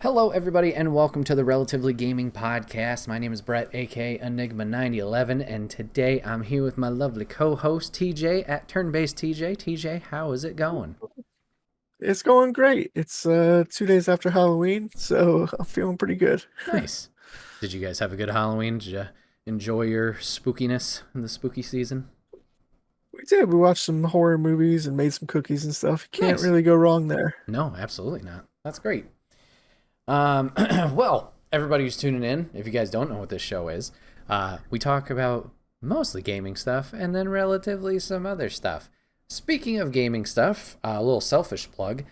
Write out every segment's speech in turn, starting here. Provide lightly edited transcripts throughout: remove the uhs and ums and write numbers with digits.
Hello, everybody, and welcome to the Relatively Gaming Podcast. My name is Bret, aka Enigma9011, and today I'm here with my lovely co-host TJ at Turn-Based TJ. TJ, how is it going? It's going great. It's 2 days after Halloween, so I'm feeling pretty good. Nice. Did you guys have a good Halloween? Did you enjoy your spookiness in the spooky season? We did. We watched some horror movies and made some cookies and stuff. You can't Nice. really go wrong there. No, absolutely not. That's great. Well, everybody who's tuning in, if you guys don't know what this show is, we talk about mostly gaming stuff and then relatively some other stuff. Speaking of gaming stuff, a little selfish plug.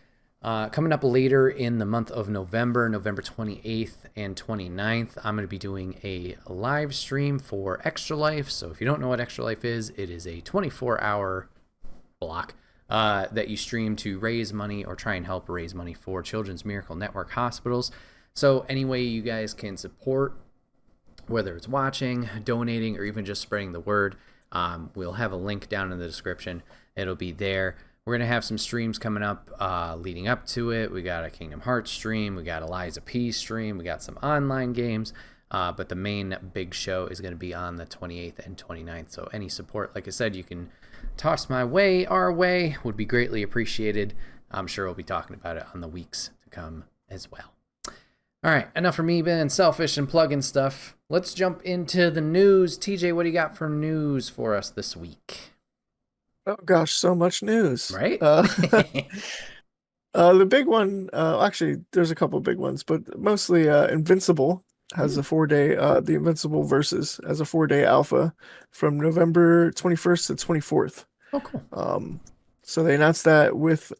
Coming up later in the month of November, November 28th and 29th, I'm going to be doing a live stream for Extra Life. So if you don't know what Extra Life is, it is a 24-hour block that you stream to raise money or try and help raise money for Children's Miracle Network hospitals. So any way you guys can support, whether it's watching, donating, or even just spreading the word, we'll have a link down in the description. It'll be there. We're going to have some streams coming up leading up to it. We got a Kingdom Hearts stream. We got a Lies of P stream. We got some online games. But the main big show is going to be on the 28th and 29th. So any support, like I said, you can toss my way, our way, would be greatly appreciated. I'm sure we'll be talking about it on the weeks to come as well. All right, enough for me being selfish and plugging stuff. Let's jump into the news. TJ, what do you got for news for us this week? Oh gosh, so much news. Right? The big one, actually, there's a couple of big ones, but mostly Invincible has a 4-day, the Invincible Versus as a 4-day alpha from November 21st to 24th. Oh, cool. So they announced that with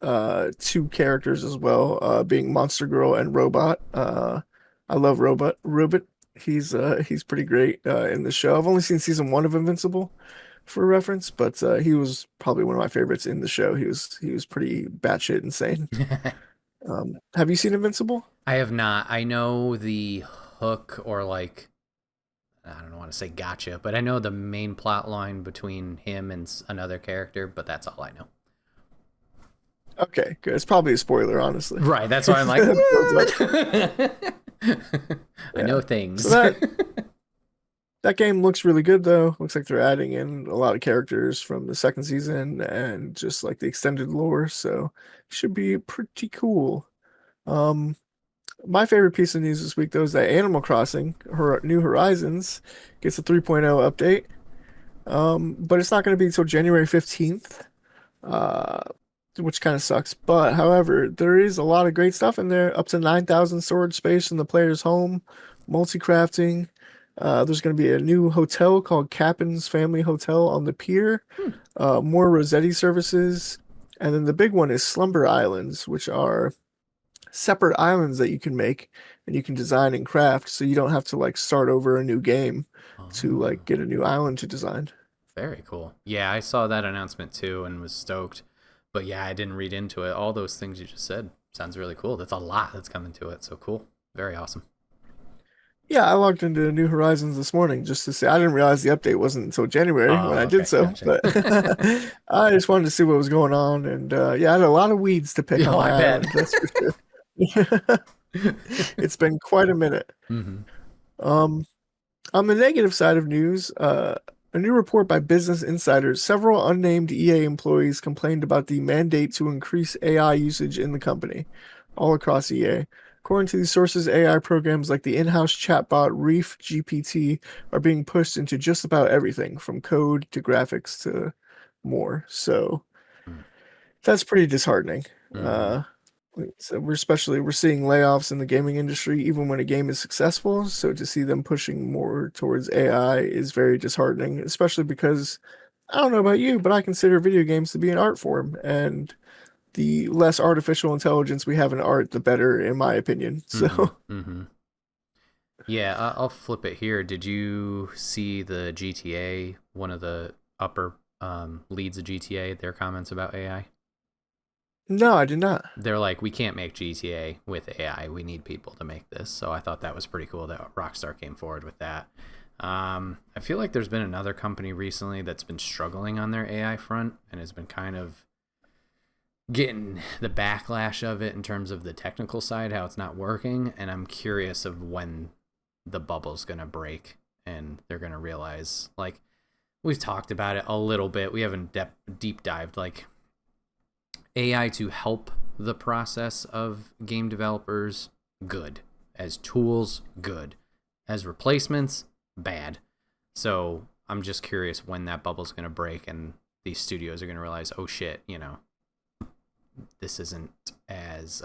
two characters as well, being Monster Girl and Robot. I love Robot. He's pretty great in the show. I've only seen season 1 of Invincible for reference, but he was probably one of my favorites in the show. He was pretty batshit insane. Have you seen Invincible? I have not. I know the hook, or like, I don't want to say gotcha, but I know the main plot line between him and another character, but that's all I know. Okay, good. It's probably a spoiler, honestly. Right, that's why I'm like, what? I know things. So that game looks really good, though. Looks like they're adding in a lot of characters from the second season and just like the extended lore, so should be pretty cool. Um, my favorite piece of news this week, though, is that Animal Crossing, New Horizons, gets a 3.0 update. But it's not going to be until January 15th, which kind of sucks. But however, there is a lot of great stuff in there, up to 9,000 storage space in the player's home, multi-crafting. There's going to be a new hotel called Captain's Family Hotel on the pier, more Rossetti services, and then the big one is Slumber Islands, which are separate islands that you can make and you can design and craft, so you don't have to like start over a new game to like get a new island to design. Very cool. Yeah, I saw that announcement too and was stoked. But yeah, I didn't read into it. All those things you just said sounds really cool. That's a lot that's coming to it. So cool. Very awesome. Yeah, I logged into New Horizons this morning just to say I didn't realize the update wasn't until January when I Okay, did so, gotcha. but I just wanted to see what was going on, and yeah, I had a lot of weeds to pick on Oh, my I bet. island, that's for sure. It's been quite a minute. Mm-hmm. Um, on the negative side of news, a new report by Business Insider, several unnamed EA employees complained about the mandate to increase AI usage in the company, all across EA. According to these sources, AI programs like the in-house chatbot Reef GPT are being pushed into just about everything, from code to graphics to more. So that's pretty disheartening. Mm-hmm. So we're seeing layoffs in the gaming industry even when a game is successful. So to see them pushing more towards AI is very disheartening, especially because I don't know about you, but I consider video games to be an art form, and the less artificial intelligence we have in art, the better, in my opinion. Mm-hmm. So Mm-hmm. Yeah, I'll flip it here. Did you see the GTA, one of the upper leads of GTA, their comments about AI? no, I did not. They're like, we can't make GTA with AI. We need people to make this. So I thought that was pretty cool that Rockstar came forward with that. I feel like there's been another company recently that's been struggling on their AI front and has been kind of getting the backlash of it in terms of the technical side, how it's not working, and I'm curious of when the bubble's gonna break and they're gonna realize, like, we've talked about it a little bit, we haven't deep dived, like, AI to help the process of game developers, good. As tools, good. As replacements, bad. So I'm just curious when that bubble's gonna break and these studios are gonna realize, oh shit, you know, this isn't as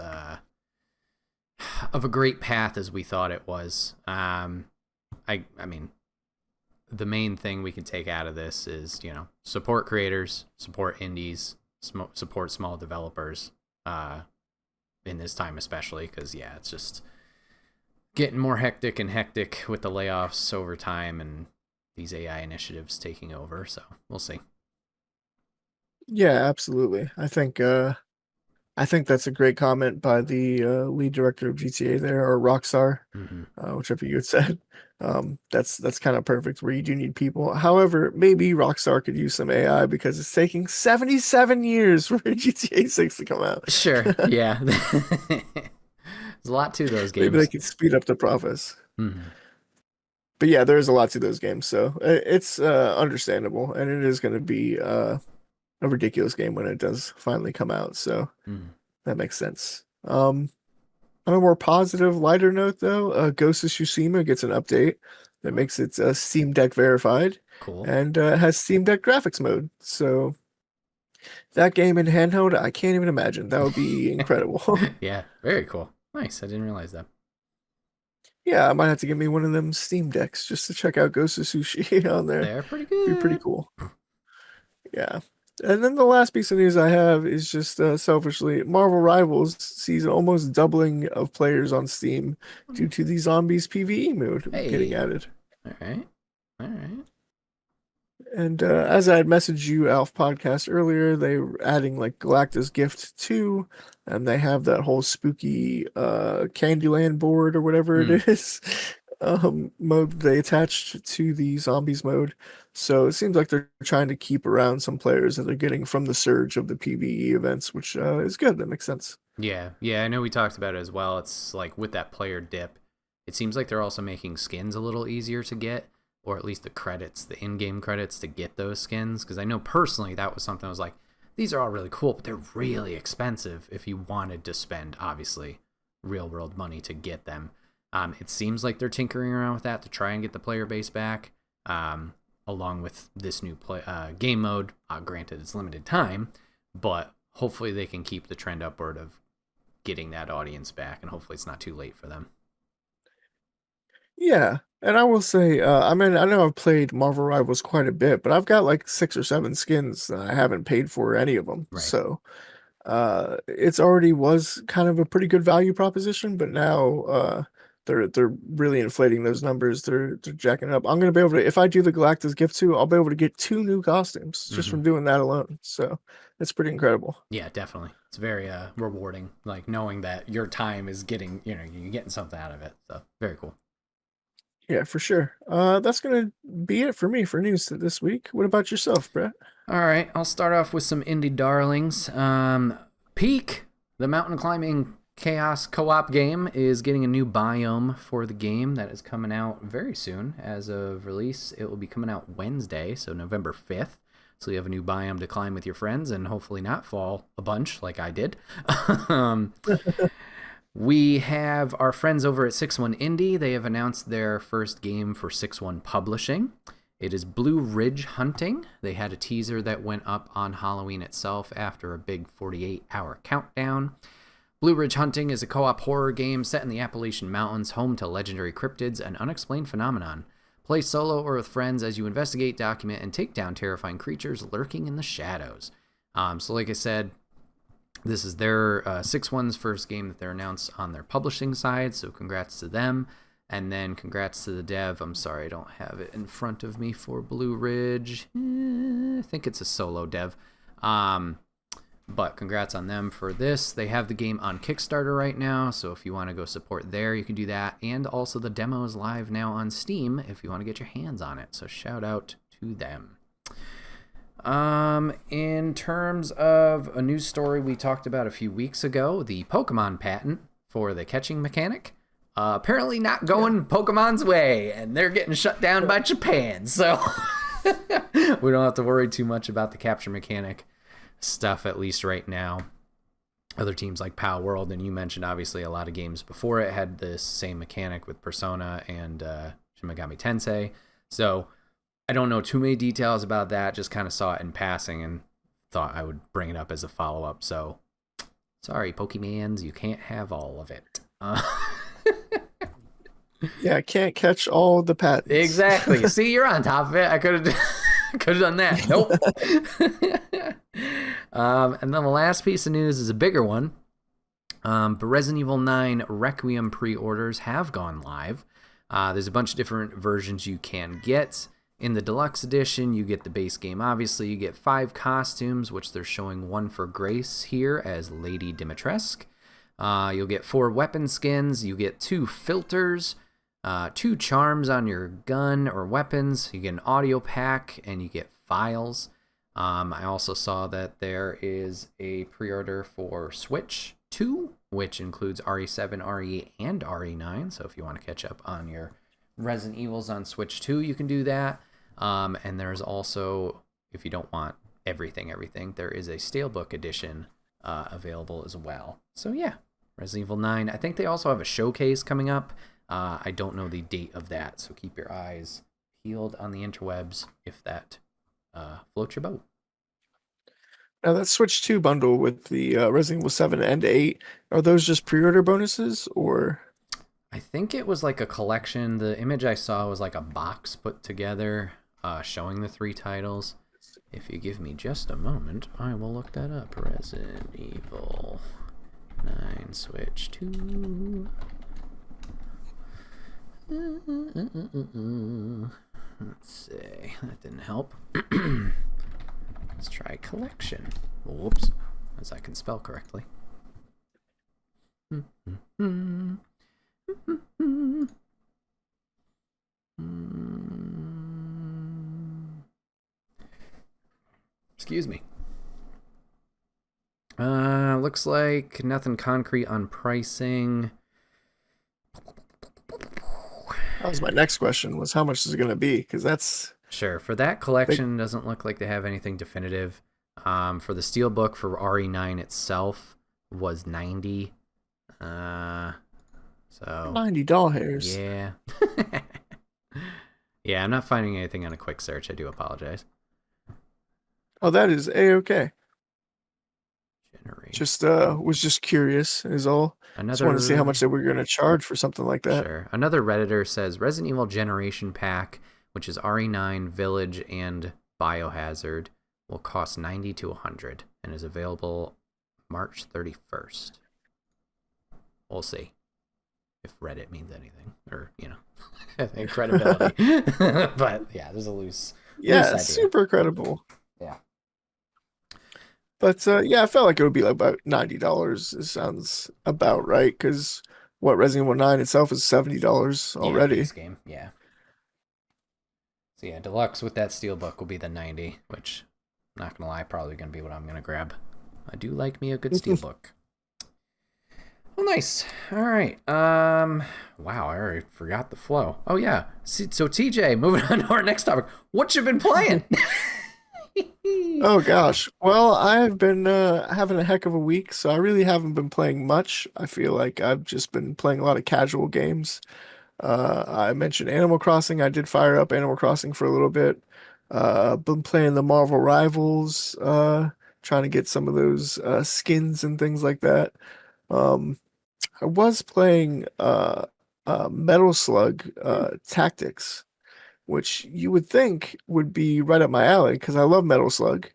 of a great path as we thought it was. I mean, the main thing we can take out of this is, you know, support creators, support indies, support small developers in this time especially, because, yeah, it's just getting more hectic with the layoffs over time and these AI initiatives taking over, so we'll see. Yeah, absolutely. I think that's a great comment by the lead director of GTA there, or Rockstar, whichever you had said. That's kind of perfect where you do need people. However, maybe Rockstar could use some AI because it's taking 77 years for GTA 6 to come out. Sure, yeah. There's a lot to those games. Maybe they could speed up the process. Mm-hmm. But yeah, there's a lot to those games, so it's understandable, and it is going to be a ridiculous game when it does finally come out. So that makes sense. On a more positive, lighter note, though, Ghost of Tsushima gets an update that makes it Steam Deck verified. Cool. And has Steam Deck graphics mode. So that game in handheld, I can't even imagine. That would be incredible. Yeah, very cool. Nice. I didn't realize that. Yeah, I might have to get me one of them Steam Decks just to check out Ghost of Tsushima on there. They're pretty good. Be pretty cool. Yeah. And then the last piece of news I have is just selfishly, Marvel Rivals sees almost doubling of players on Steam due to the Zombies PvE mode getting added. All right. And as I had messaged you, Alf Podcast, earlier, they were adding like Galactus Gift 2, and they have that whole spooky Candyland board or whatever it is mode they attached to the Zombies mode. So it seems like they're trying to keep around some players that they're getting from the surge of the PvE events, which is good. That makes sense. Yeah, I know we talked about it as well. It's like with that player dip, it seems like they're also making skins a little easier to get, or at least the credits, the in-game credits to get those skins. Because I know personally that was something I was like, these are all really cool, but they're really expensive if you wanted to spend, obviously, real-world money to get them. It seems like they're tinkering around with that to try and get the player base back, along with this new game mode. Granted, it's limited time, but hopefully they can keep the trend upward of getting that audience back, and hopefully it's not too late for them. Yeah, and I will say, I mean, I know I've played Marvel Rivals quite a bit, but I've got like 6 or 7 skins that I haven't paid for any of them. Right. So it's already was kind of a pretty good value proposition, but now they're really inflating those numbers. They're jacking it up. I'm gonna be able to, if I do the Galactus Gift 2, I'll be able to get 2 new costumes just from doing that alone. So it's pretty incredible. Yeah, definitely. It's very rewarding, like knowing that your time is getting, you're getting something out of it. So very cool. Yeah, for sure. That's gonna be it for me for news this week. What about yourself, Brett? All right, I'll start off with some indie darlings. Peak, the mountain climbing chaos co-op game, is getting a new biome for the game that is coming out very soon. As of release, it will be coming out Wednesday, so November 5th. So you have a new biome to climb with your friends and hopefully not fall a bunch like I did. We have our friends over at 6-1 Indie. They have announced their first game for 6-1 Publishing. It is Blue Ridge Hunting. They had a teaser that went up on Halloween itself after a big 48-hour countdown. Blue Ridge Hunting is a co-op horror game set in the Appalachian Mountains, home to legendary cryptids and unexplained phenomenon. Play solo or with friends as you investigate, document, and take down terrifying creatures lurking in the shadows. So like I said, this is their 6-1's first game that they're announced on their publishing side, so congrats to them. And then congrats to the dev. I'm sorry, I don't have it in front of me for Blue Ridge. I think it's a solo dev. But congrats on them for this. They have the game on Kickstarter right now, so if you want to go support there, you can do that. And also the demo is live now on Steam if you want to get your hands on it. So shout out to them. In terms of a news story we talked about a few weeks ago, the Pokemon patent for the catching mechanic, apparently not going Pokemon's way, and they're getting shut down by Japan. So we don't have to worry too much about the capture mechanic stuff, at least right now. Other teams like Pal World, and you mentioned obviously a lot of games before it had this same mechanic with Persona and Shin Megami Tensei. So I don't know too many details about that, just kind of saw it in passing and thought I would bring it up as a follow-up. So sorry, Pokemans, you can't have all of it. Yeah, I can't catch all the patents. Exactly. See, you're on top of it. I could have done that. Nope. And then the last piece of news is a bigger one. But Resident Evil 9 Requiem pre-orders have gone live. There's a bunch of different versions you can get. In the deluxe edition, you get the base game. Obviously, you get 5 costumes, which they're showing one for Grace here as Lady Dimitrescu. You'll get 4 weapon skins. You get 2 filters, 2 charms on your gun or weapons. You get an audio pack, and you get files. I also saw that there is a pre-order for Switch 2, which includes RE7, RE, and RE9. So if you want to catch up on your Resident Evils on Switch 2, you can do that. And there's also, if you don't want everything, there is a Steelbook edition available as well. So yeah, Resident Evil 9. I think they also have a showcase coming up. I don't know the date of that, so keep your eyes peeled on the interwebs if that floats your boat. Now that Switch 2 bundle with the Resident Evil 7 and 8, are those just pre-order bonuses or? I think it was like a collection. The image I saw was like a box put together showing the 3 titles. If you give me just a moment, I will look that up. Resident Evil 9 Switch 2. Let's see. That didn't help. Let's try collection. Whoops. As I can spell correctly. Excuse me. Looks like nothing concrete on pricing. That was my next question, was how much is it going to be? Because that's... Sure. For that collection, doesn't look like they have anything definitive. For the Steelbook for RE9 itself was $90. So 90 doll hairs. Yeah. Yeah, I'm not finding anything on a quick search. I do apologize. Oh, that is A-okay. Generation. Just was just curious is all. Just wanted to see how much they were going to charge for something like that. Sure. Another Redditor says Resident Evil Generation Pack, which is RE9, Village, and Biohazard, will cost $90 to $100 and is available March 31st. We'll see if Reddit means anything, or credibility. But yeah, there's a loose idea. Super credible. Yeah. But yeah, I felt like it would be like about $90. It sounds about right, because what, Resident Evil 9 itself is $70 already. Base game, yeah. So yeah, deluxe with that Steelbook will be the $90, which, not gonna lie, probably gonna be what I'm gonna grab. I do like me a good Steelbook. Well, nice. All right. Wow, I already forgot the flow. Oh yeah. So TJ, moving on to our next topic. What you been playing? Oh gosh. Well, I've been having a heck of a week, so I really haven't been playing much. I feel like I've just been playing a lot of casual games. I mentioned Animal Crossing. I did fire up Animal Crossing for a little bit. Been playing the Marvel Rivals, trying to get some of those skins and things like that. I was playing Metal Slug Tactics, which you would think would be right up my alley because I love Metal Slug.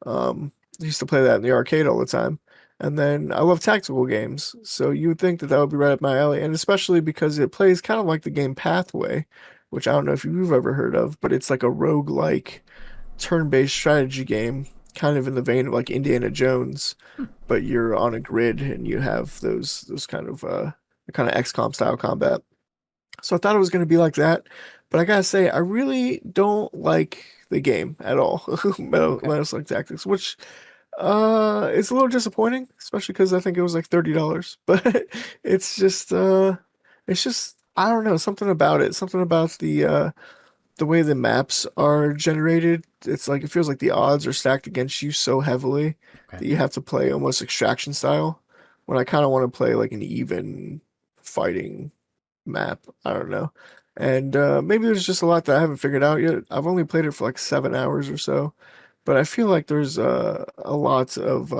I used to play that in the arcade all the time. And then I love tactical games, so you would think that that would be right up my alley, and especially because it plays kind of like the game Pathway, which I don't know if you've ever heard of, but it's like a roguelike turn-based strategy game, kind of in the vein of like Indiana Jones, but you're on a grid and you have those kind of XCOM style combat. So I thought it was going to be like that, but I gotta say, I really don't like the game at all. Okay. Metal Slug Tactics, which it's a little disappointing, especially because I think it was like $30. But it's just it's just I don't know, something about it, something about the way the maps are generated. It's like it feels like the odds are stacked against you so heavily Okay. that you have to play almost extraction style. When I kind of want to play like an even fighting map. I don't know. And maybe there's just a lot that I haven't figured out yet. I've only played it for like 7 hours or so, but I feel like there's a lot of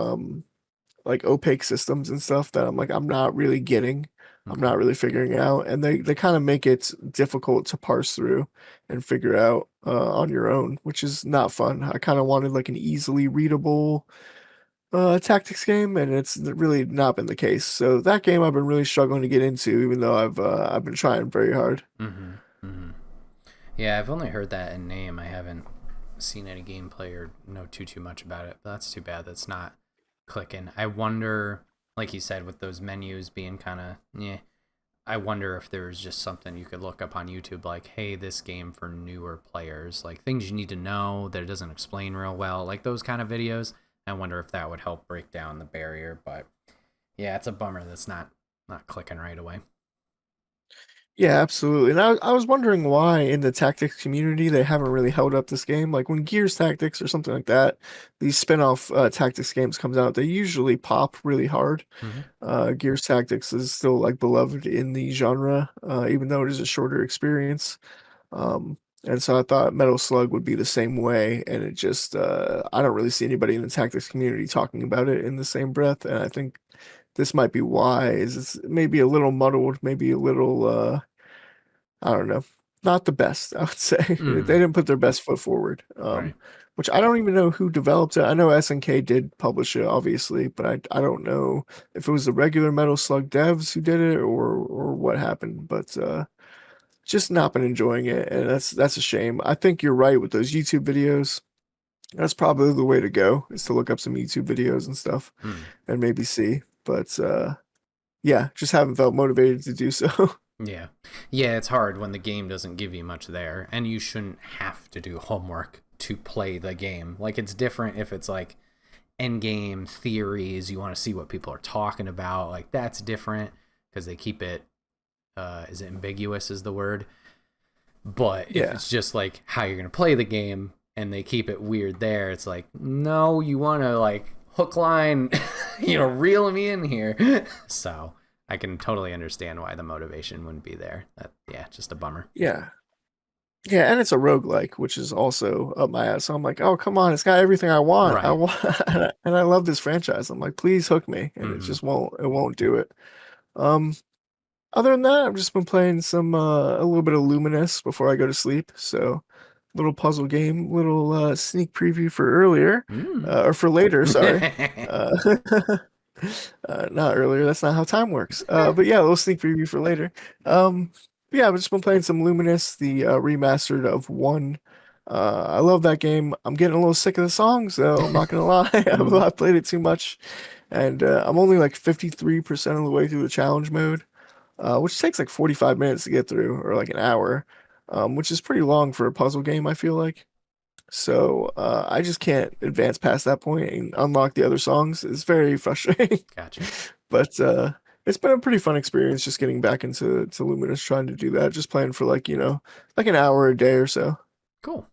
like opaque systems and stuff that I'm not really getting. I'm Okay. not really figuring out, and they kind of make it difficult to parse through and figure out on your own, which is not fun. I kind of wanted like an easily readable tactics game, and it's really not been the case. So that game I've been really struggling to get into, even though I've been trying very hard. Mm-hmm. Mm-hmm. Yeah, I've only heard that in name. I haven't seen any gameplay or know too much about it. But that's too bad. That's not clicking. I wonder, like you said, with those menus being kind of yeah. I wonder if there's just something you could look up on YouTube, like, hey, this game for newer players, like things you need to know that it doesn't explain real well, like those kind of videos. I wonder if that would help break down the barrier. But yeah, it's a bummer that's not clicking right away. Yeah, absolutely. And I was wondering why in the tactics community they haven't really held up this game. Like when Gears Tactics or something like that, these spin-off tactics games comes out, they usually pop really hard. Mm-hmm. Gears Tactics is still like beloved in the genre, even though it is a shorter experience. Um, and so I thought Metal Slug would be the same way, and it just I don't really see anybody in the tactics community talking about it in the same breath, and I think this might be why is it's maybe a little muddled, maybe a little I don't know, not the best, I would say. They Mm-hmm. didn't put their best foot forward. Right. Which I don't even know who developed it. I know SNK did publish it, obviously, but I don't know if it was the regular Metal Slug devs who did it or what happened. But just not been enjoying it, and that's a shame. I think you're right with those YouTube videos. That's probably the way to go, is to look up some YouTube videos and stuff Mm. and maybe see. But yeah, just haven't felt motivated to do so. Yeah. Yeah, it's hard when the game doesn't give you much there, and you shouldn't have to do homework to play the game. Like, it's different if it's like end game theories, you want to see what people are talking about. Like, that's different because they keep it, is it ambiguous, is the word? But if Yeah. it's just like how you're going to play the game and they keep it weird there, it's like, no, you want to like hook line, reel me in here. So I can totally understand why the motivation wouldn't be there. Yeah, just a bummer. Yeah. Yeah, and it's a roguelike, which is also up my ass. So I'm like, oh, come on, it's got everything I want. I Right. want, and I love this franchise. I'm like, please hook me, and it Mm-hmm. just won't do it. Um, Other than that, I've just been playing some a little bit of Luminous before I go to sleep. So, little puzzle game, little sneak preview for earlier, Mm. or for later. Sorry, uh, not earlier. That's not how time works. But yeah, a little sneak preview for later. Um, yeah, I've just been playing some Luminous, the remastered of one. I love that game. I'm getting a little sick of the songs, though. I'm not gonna lie. Mm. I've played it too much, and I'm only like 53% of the way through the challenge mode, which takes like 45 minutes to get through, or like an hour, which is pretty long for a puzzle game, I feel like. So I just can't advance past that point and unlock the other songs. It's very frustrating. Gotcha. But it's been a pretty fun experience just getting back into Luminous, trying to do that, just playing for like, like an hour a day or so. Cool.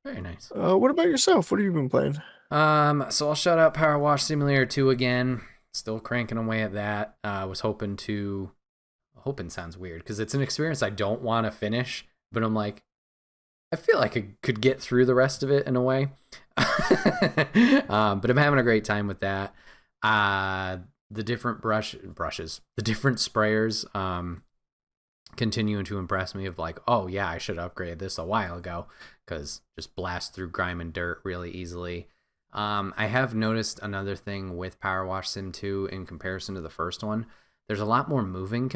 Very nice. What about yourself? What have you been playing? So I'll shout out Power Wash Simulator 2 again. Still cranking away at that. I was hoping sounds weird because it's an experience I don't want to finish, but I'm like, I feel like I could get through the rest of it in a way. But I'm having a great time with that. The different brushes, the different sprayers, continuing to impress me of like, oh yeah, I should upgrade this a while ago because just blast through grime and dirt really easily. I have noticed another thing with Power Wash Sim 2 in comparison to the first one. There's a lot more moving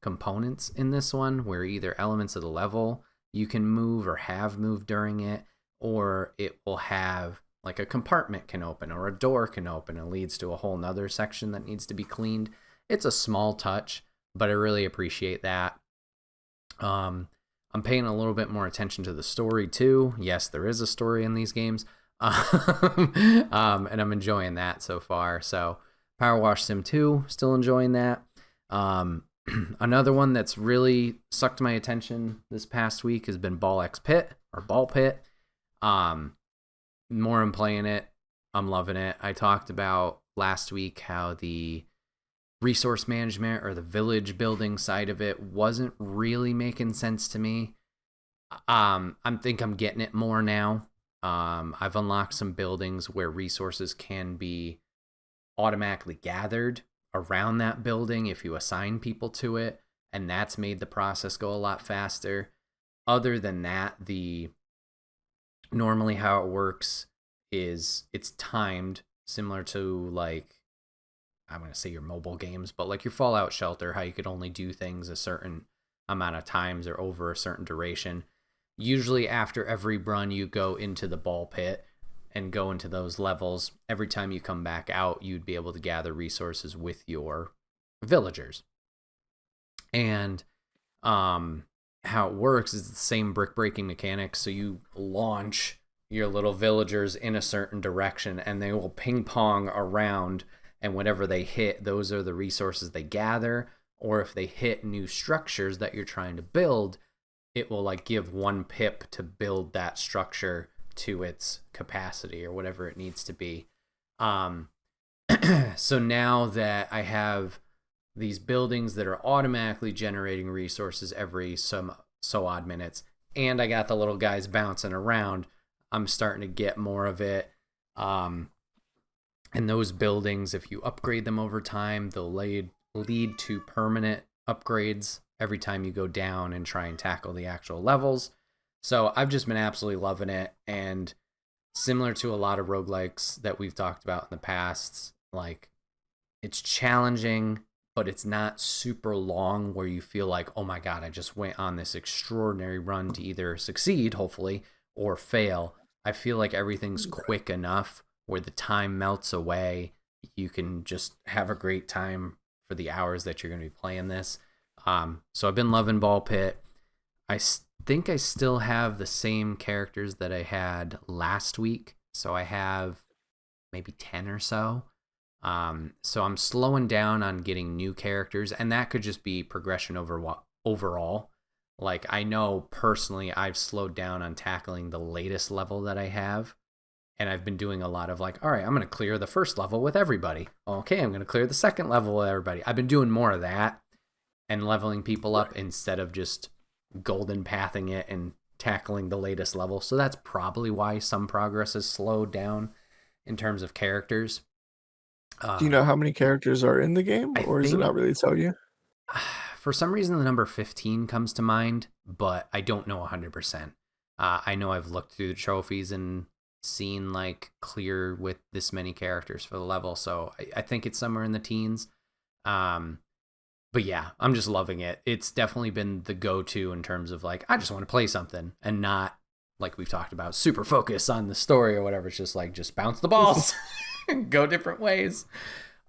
components in this one, where either elements of the level you can move or have moved during it, or it will have like a compartment can open or a door can open and leads to a whole nother section that needs to be cleaned. It's a small touch, but I really appreciate that. I'm paying a little bit more attention to the story too. Yes, there is a story in these games. And I'm enjoying that so far. So Power Wash Sim 2, still enjoying that. Another one that's really sucked my attention this past week has been Ball X Pit or Ball Pit. More I'm playing it, I'm loving it. I talked about last week how the resource management or the village building side of it wasn't really making sense to me. I think I'm getting it more now. I've unlocked some buildings where resources can be automatically gathered around that building if you assign people to it, and that's made the process go a lot faster. Other than that, normally how it works is it's timed, similar to like, I'm going to say your mobile games, but like your Fallout Shelter, how you could only do things a certain amount of times or over a certain duration. Usually after every run, you go into the ball pit and go into those levels. Every time you come back out, you'd be able to gather resources with your villagers. And how it works is the same brick breaking mechanics. So you launch your little villagers in a certain direction and they will ping pong around, and whenever they hit, those are the resources they gather. Or if they hit new structures that you're trying to build, it will like give 1 pip to build that structure to its capacity or whatever it needs to be. So now that I have these buildings that are automatically generating resources every so odd minutes, and I got the little guys bouncing around, I'm starting to get more of it. And those buildings, if you upgrade them over time, they'll lead to permanent upgrades every time you go down and try and tackle the actual levels. So I've just been absolutely loving it. And similar to a lot of roguelikes that we've talked about in the past, like, it's challenging, but it's not super long where you feel like, oh my God, I just went on this extraordinary run to either succeed, hopefully, or fail. I feel like everything's quick enough where the time melts away. You can just have a great time for the hours that you're going to be playing this. So I've been loving Ball Pit. I think I still have the same characters that I had last week. So I have maybe 10 or so. So I'm slowing down on getting new characters, and that could just be progression overall. Like, I know personally I've slowed down on tackling the latest level that I have. And I've been doing a lot of like, all right, I'm going to clear the first level with everybody. Okay, I'm going to clear the second level with everybody. I've been doing more of that and leveling people up instead of just golden pathing it and tackling the latest level. So that's probably why some progress has slowed down in terms of characters. Do you know how many characters are in the game, or does it not really tell you? For some reason, the number 15 comes to mind, but I don't know 100%. I know I've looked through the trophies and seen like clear with this many characters for the level, so I think it's somewhere in the teens. But yeah, I'm just loving it. It's definitely been the go-to in terms of like, I just want to play something and not, like we've talked about, super focus on the story or whatever. It's just like, just bounce the balls, go different ways.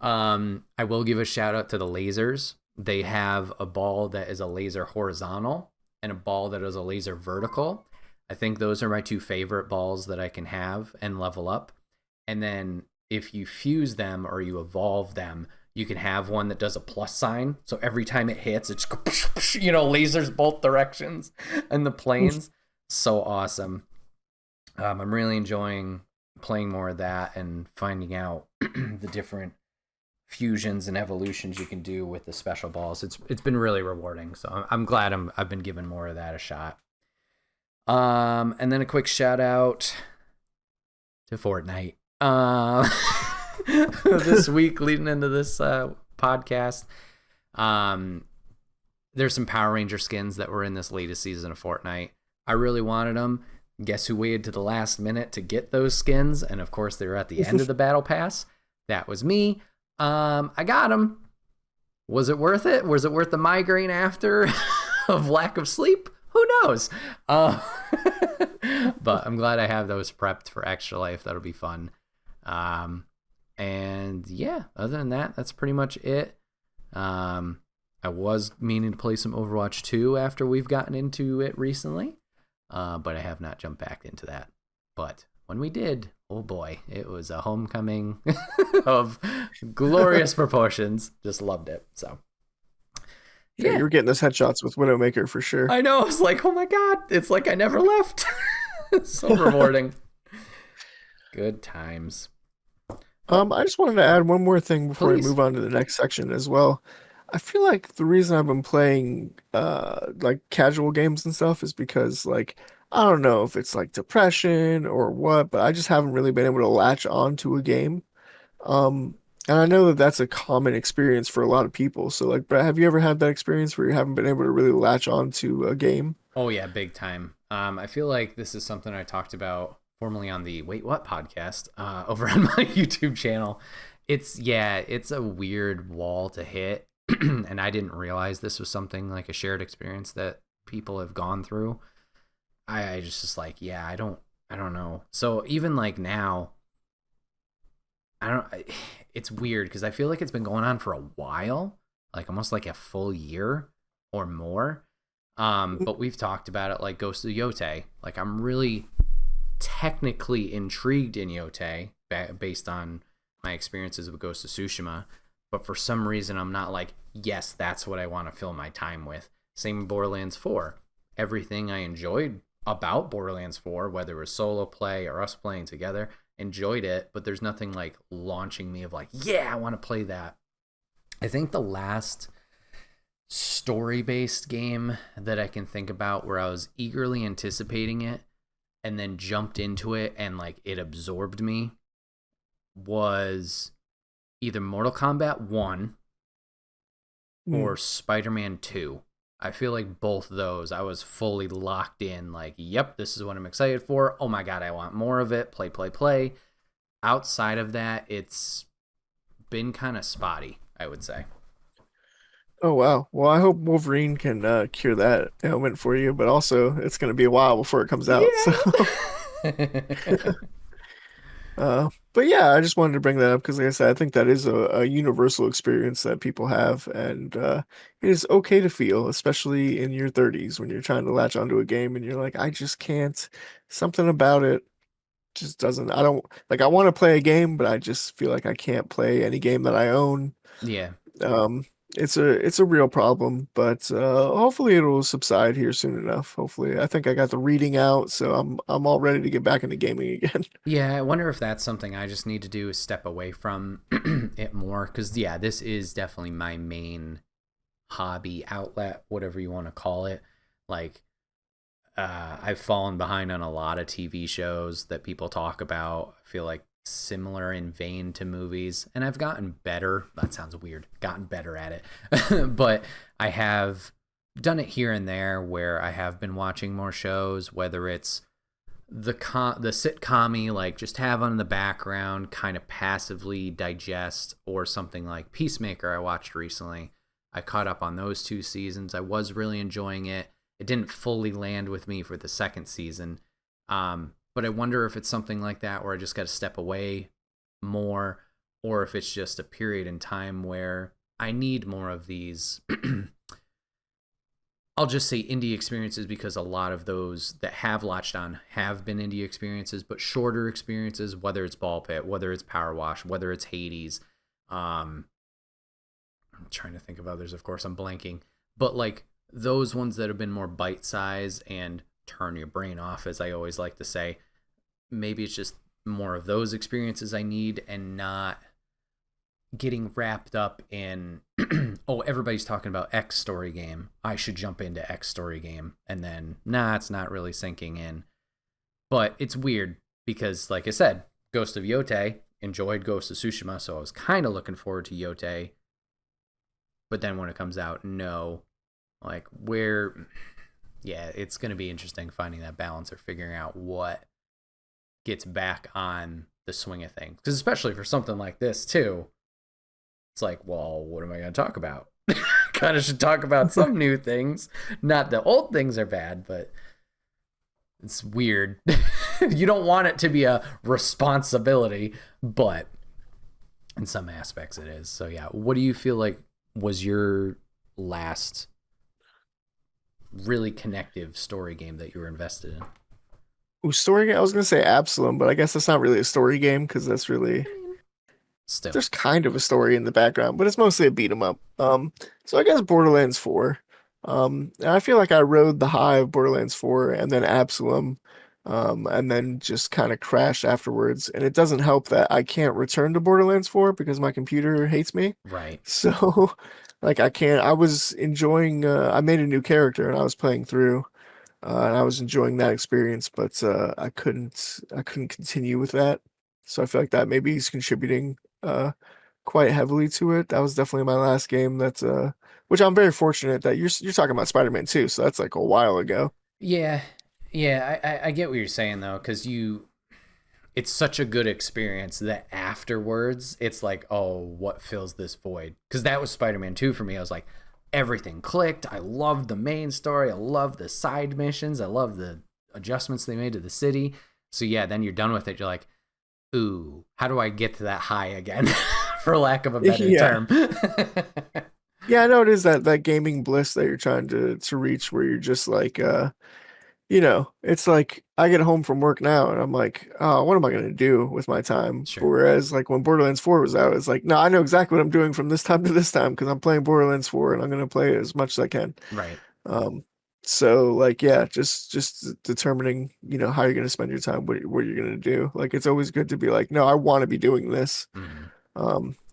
I will give a shout out to the lasers. They have a ball that is a laser horizontal and a ball that is a laser vertical. I think those are my two favorite balls that I can have and level up. And then if you fuse them or you evolve them, you can have one that does a plus sign. So every time it hits, it's, lasers both directions and the planes. So awesome. I'm really enjoying playing more of that and finding out the different fusions and evolutions you can do with the special balls. It's been really rewarding. So I'm glad I've been giving more of that a shot. And then a quick shout out to Fortnite. This week leading into this podcast, there's some Power Ranger skins that were in this latest season of Fortnite. I really wanted them. Guess who waited to the last minute to get those skins? And of course, they were at the end of the battle pass. That was me. I got them. Was it worth it? Was it worth the migraine after of lack of sleep? Who knows? But I'm glad I have those prepped for Extra Life. That'll be fun. And yeah, other than that, that's pretty much it. I I was meaning to play some Overwatch 2 after we've gotten into it recently, but I have not jumped back into that. But when we did, oh boy, it was a homecoming of glorious proportions. Just loved it. So yeah, you were getting those headshots with Widowmaker for sure. I know. I was like, oh my god, it's like I never left. So rewarding. Good times. I just wanted to add one more thing before Please. we move on to the next section as well. I feel like the reason I've been playing like casual games and stuff is because like I don't know if it's like depression or what, but I just haven't really been able to latch on to a game. Um, and I know that that's a common experience for a lot of people. So like, Brett, have you ever had that experience where you haven't been able to really latch on to a game? Oh yeah, big time. I feel like this is something I talked about formerly on the Wait What podcast over on my YouTube channel. It's a weird wall to hit, and I didn't realize this was something like a shared experience that people have gone through. I just like, yeah, I don't know. So even like now, it's weird because I feel like it's been going on for a while, like almost like a full year or more. But we've talked about it like Ghost of Yote. Like I'm really technically intrigued in Yote based on my experiences with Ghost of Tsushima, but for some reason I'm not like, yes, that's what I want to fill my time with. Same with Borderlands 4. Everything I enjoyed about Borderlands 4, whether it was solo play or us playing together, enjoyed it, but there's nothing like launching me of like, yeah, I want to play that. I think the last story-based game that I can think about where I was eagerly anticipating it and then jumped into it and like it absorbed me was either Mortal Kombat 1 or Spider-Man 2. I feel like both those I was fully locked in, like, yep, this is what I'm excited for. Oh my god, I want more of it. Play. Outside of that, it's been kind of spotty, I would say. Oh wow. Well, I hope Wolverine can cure that ailment for you, but also it's going to be a while before it comes out. So, Yeah. but yeah, I just wanted to bring that up because, like I said, I think that is a universal experience that people have, and it is okay to feel, especially in your 30s when you're trying to latch onto a game and you're like, I just can't. Something about it just doesn't. I don't like. I want to play a game, but I just feel like I can't play any game that I own. Yeah. Um, it's a real problem, but hopefully it'll subside here soon enough. Hopefully, I think I got the reading out, so I'm all ready to get back into gaming again. Yeah, I wonder if that's something I just need to do is step away from it more. Because, yeah, this is definitely my main hobby outlet, whatever you want to call it. Like, I've fallen behind on a lot of TV shows that people talk about. I feel like similar in vein to movies, and I've gotten better. That sounds weird. Gotten better at it. But I have done it here and there where I have been watching more shows, whether it's the sitcom-y, like just have on in the background, kind of passively digest, or something like Peacemaker I watched recently. I caught up on those 2 seasons. I was really enjoying it. It didn't fully land with me for the second season. But I wonder if it's something like that where I just got to step away more, or if it's just a period in time where I need more of these I'll just say indie experiences, because a lot of those that have latched on have been indie experiences, but shorter experiences, whether it's Ball Pit, whether it's Power Wash, whether it's Hades. I'm trying to think of others, of course, I'm blanking. But like those ones that have been more bite size and turn your brain off, as I always like to say, maybe it's just more of those experiences I need, and not getting wrapped up in oh, everybody's talking about X story game, I should jump into X story game, and then it's not really sinking in. But it's weird because, like I said, Ghost of Yote, enjoyed Ghost of Tsushima, so I was kind of looking forward to Yote, but then when it comes out, no. Like, it's going to be interesting finding that balance, or figuring out what gets back on the swing of things, because especially for something like this too, it's like, well, what am I going to talk about? Kind of should talk about some new things. Not the old things are bad, but it's weird. You don't want it to be a responsibility, but in some aspects it is. So yeah, what do you feel like was your last really connective story game that you were invested in? Ooh, story game. I was gonna say Absalom, but I guess that's not really a story game because that's really I mean, still. there's kind of a story in the background, but it's mostly a beat 'em up. So I guess Borderlands 4. And I feel like I rode the high of Borderlands 4 and then Absalom, and then just kind of crashed afterwards. And it doesn't help that I can't return to Borderlands 4 because my computer hates me. Right. So, like, I can't. I was enjoying. I made a new character and I was playing through, and I was enjoying that experience, but I couldn't. I couldn't continue with that. So I feel like that maybe is contributing quite heavily to it. That was definitely my last game. That's which I'm very fortunate that you're talking about Spider-Man 2, so that's like a while ago. Yeah. Yeah, I get what you're saying though, because it's such a good experience that afterwards it's like, oh, what fills this void? Because that was Spider-Man 2 for me. I was like, everything clicked. I loved the main story. I loved the side missions. I loved the adjustments they made to the city. So yeah, then you're done with it. You're like, ooh, how do I get to that high again? For lack of a better Yeah. term. Yeah, I know it is that gaming bliss that you're trying to reach where you're just like it's like I get home from work now and I'm like, oh, what am I gonna do with my time? But Sure. whereas like when Borderlands 4 was out, it's like, no, I know exactly what I'm doing from this time to this time because I'm playing Borderlands 4 and I'm gonna play it as much as I can. Right. Um, so like yeah, just determining, how you're gonna spend your time, what you're gonna do. Like it's always good to be like, no, I want to be doing this. Mm-hmm.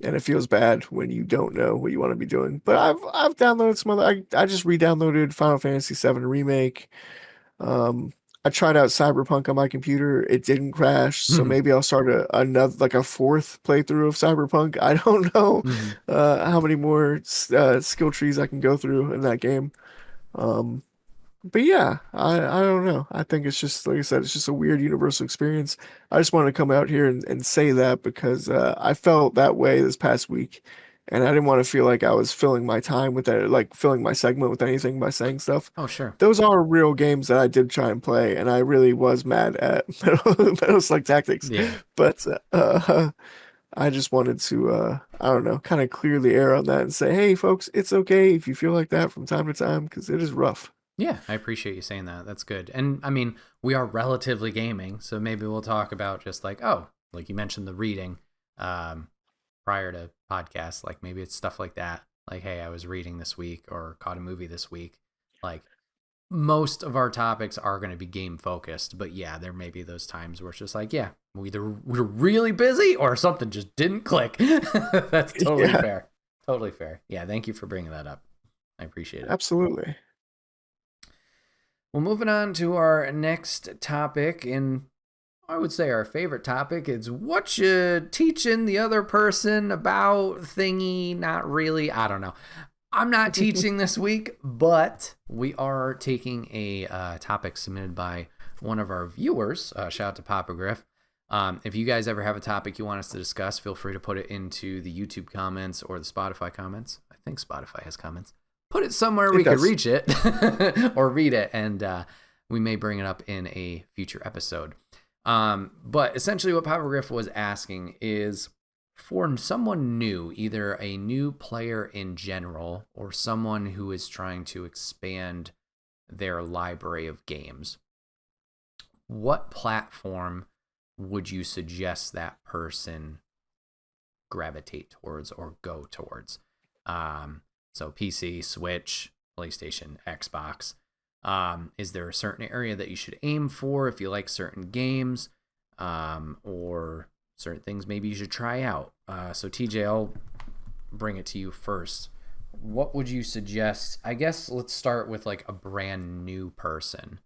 And it feels bad when you don't know what you want to be doing. But I've downloaded some other. I just re-downloaded Final Fantasy VII Remake. I tried out Cyberpunk on my computer. It didn't crash, so Mm-hmm. maybe I'll start another like a fourth playthrough of Cyberpunk. I don't know Mm-hmm. how many more skill trees I can go through in that game. Um, but yeah, I don't know. I think it's just like I said, it's just a weird universal experience. I just wanted to come out here and say that because I felt that way this past week, and I didn't want to feel like I was filling my time with that, like filling my segment with anything by saying stuff. Oh, sure. Those are real games that I did try and play, and I really was mad at Metal Slug Tactics. Yeah. But I just wanted to, I don't know, kind of clear the air on that and say, hey, folks, it's okay if you feel like that from time to time because it is rough. Yeah, I appreciate you saying that. That's good. And I mean, we are relatively gaming, so maybe we'll talk about just like, oh, like you mentioned the reading um, prior to podcasts. Like maybe it's stuff like that. Like, hey, I was reading this week or caught a movie this week. Like most of our topics are going to be game focused, but yeah, there may be those times where it's just like, yeah, either we're really busy or something just didn't click. That's totally Yeah, fair. Totally fair. Yeah, thank you for bringing that up. I appreciate it. absolutely. Well, moving on to our next topic, and I would say our favorite topic is what you teaching the other person about thingy. Not really. I don't know. I'm not teaching this week, but we are taking a topic submitted by one of our viewers. Shout out to Papa Griff. If you guys ever have a topic you want us to discuss, feel free to put it into the YouTube comments or the Spotify comments. I think Spotify has comments. Put it somewhere It we could does. reach it or read it, and we may bring it up in a future episode. But essentially what Papa Griff was asking is for someone new, either a new player in general or someone who is trying to expand their library of games, what platform would you suggest that person gravitate towards or go towards? So PC, Switch, PlayStation, Xbox. Is there a certain area that you should aim for if you like certain games, or certain things maybe you should try out? So TJ, I'll bring it to you first. What would you suggest? I guess let's start with like a brand new person.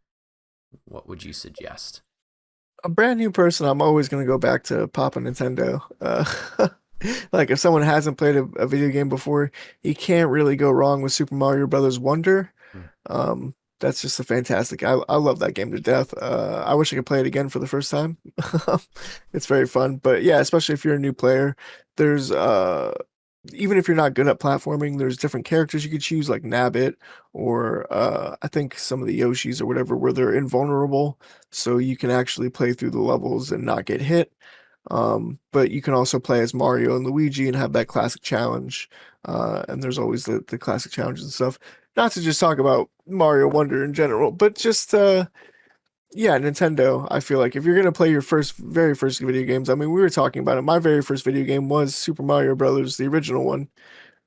What would you suggest? A brand new person, I'm always gonna go back to Papa Nintendo. Like if someone hasn't played a video game before, you can't really go wrong with Super Mario Brothers Wonder. Hmm. That's just a fantastic. I love that game to death. I wish I could play it again for the first time. It's very fun. But yeah, especially if you're a new player, there's even if you're not good at platforming, there's different characters you could choose, like Nabbit or I think some of the Yoshis or whatever, where they're invulnerable, so you can actually play through the levels and not get hit. But you can also play as Mario and Luigi and have that classic challenge. And there's always the classic challenges and stuff. Not to just talk about Mario Wonder in general, but just yeah, Nintendo. I feel like if you're gonna play your very first video games, I mean, we were talking about it. My very first video game was Super Mario Brothers, the original one,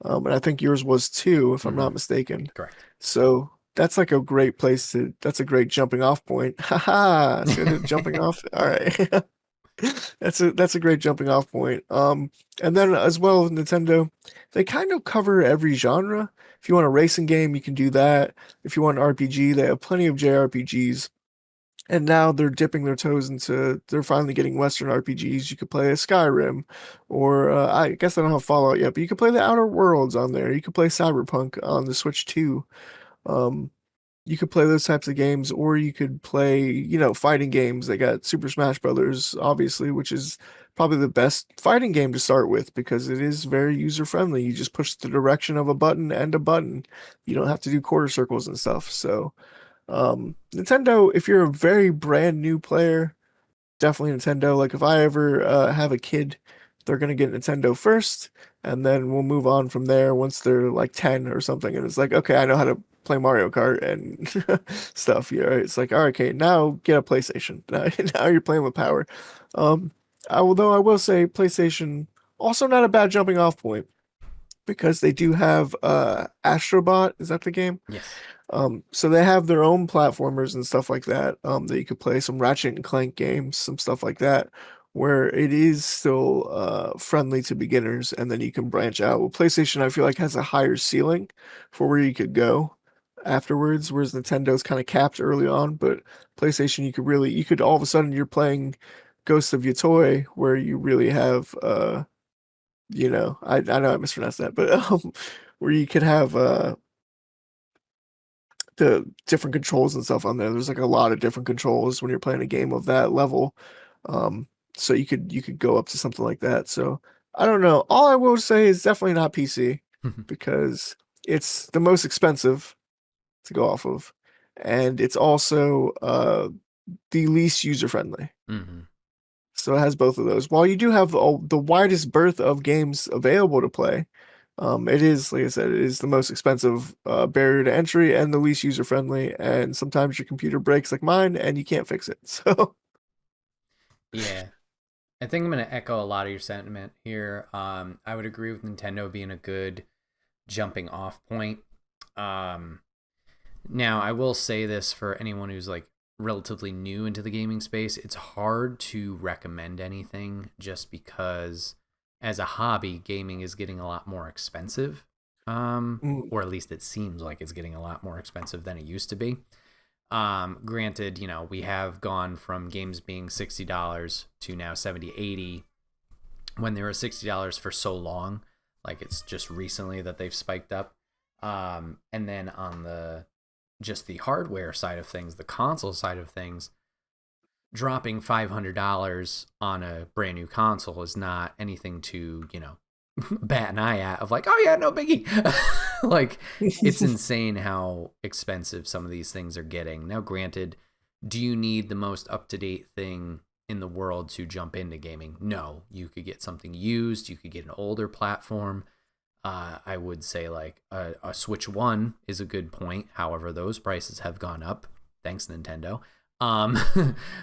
and I think yours was too, if I'm Mm-hmm. not mistaken. Correct. So that's like a great place to. That's a great jumping off point. Haha, see what I did jumping off. All right. That's a great jumping off point. And then as well with Nintendo, they kind of cover every genre. If you want a racing game, you can do that. If you want an RPG, they have plenty of JRPGs. And now they're dipping their toes into, they're finally getting Western RPGs. You could play a Skyrim, or I guess I don't have Fallout yet, but you could play the Outer Worlds on there. You could play Cyberpunk on the Switch too. Um, you could play those types of games, or you could play, fighting games. They got Super Smash Brothers, obviously, which is probably the best fighting game to start with because it is very user friendly. You just push the direction of a button and a button. You don't have to do quarter circles and stuff. So, Nintendo, if you're a very brand new player, definitely Nintendo. Like if I ever have a kid, they're gonna get Nintendo first, and then we'll move on from there once they're like 10 or something. And it's like, okay, I know how to play Mario Kart and stuff. Yeah, right? It's like, all right, okay, now get a PlayStation. Now you're playing with power. Um, although I will say PlayStation also not a bad jumping off point because they do have Astrobot. Is that the game? Yes. So they have their own platformers and stuff like that, that you could play some Ratchet and Clank games, some stuff like that, where it is still friendly to beginners, and then you can branch out. Well, PlayStation, I feel like, has a higher ceiling for where you could go afterwards, whereas Nintendo's kind of capped early on, but PlayStation, you could all of a sudden you're playing Ghost of Yotoi, where you really have I know I mispronounced that, but where you could have the different controls and stuff on there. There's like a lot of different controls when you're playing a game of that level. Um, so you could go up to something like that. So I don't know. All I will say is definitely not PC because it's the most expensive to go off of, and it's also the least user friendly. Mm-hmm. So it has both of those. While you do have the widest berth of games available to play, it is, like I said, it is the most expensive barrier to entry and the least user friendly. And sometimes your computer breaks like mine and you can't fix it. So, Yeah. I think I'm going to echo a lot of your sentiment here. I would agree with Nintendo being a good jumping off point. Um, Now, I will say this for anyone who's like relatively new into the gaming space, it's hard to recommend anything just because as a hobby, gaming is getting a lot more expensive. mm, Or at least it seems like it's getting a lot more expensive than it used to be. Granted, we have gone from games being $60 to now 70, 80 when they were $60 for so long. Like it's just recently that they've spiked up. And then on the hardware side of things, the console side of things, dropping $500 on a brand new console is not anything to, bat an eye at of like, oh yeah, no biggie. Like it's insane how expensive some of these things are getting. Now, granted, do you need the most up-to-date thing in the world to jump into gaming? No, you could get something used. You could get an older platform. I would say like a Switch 1 is a good point. However, those prices have gone up. Thanks, Nintendo. Um,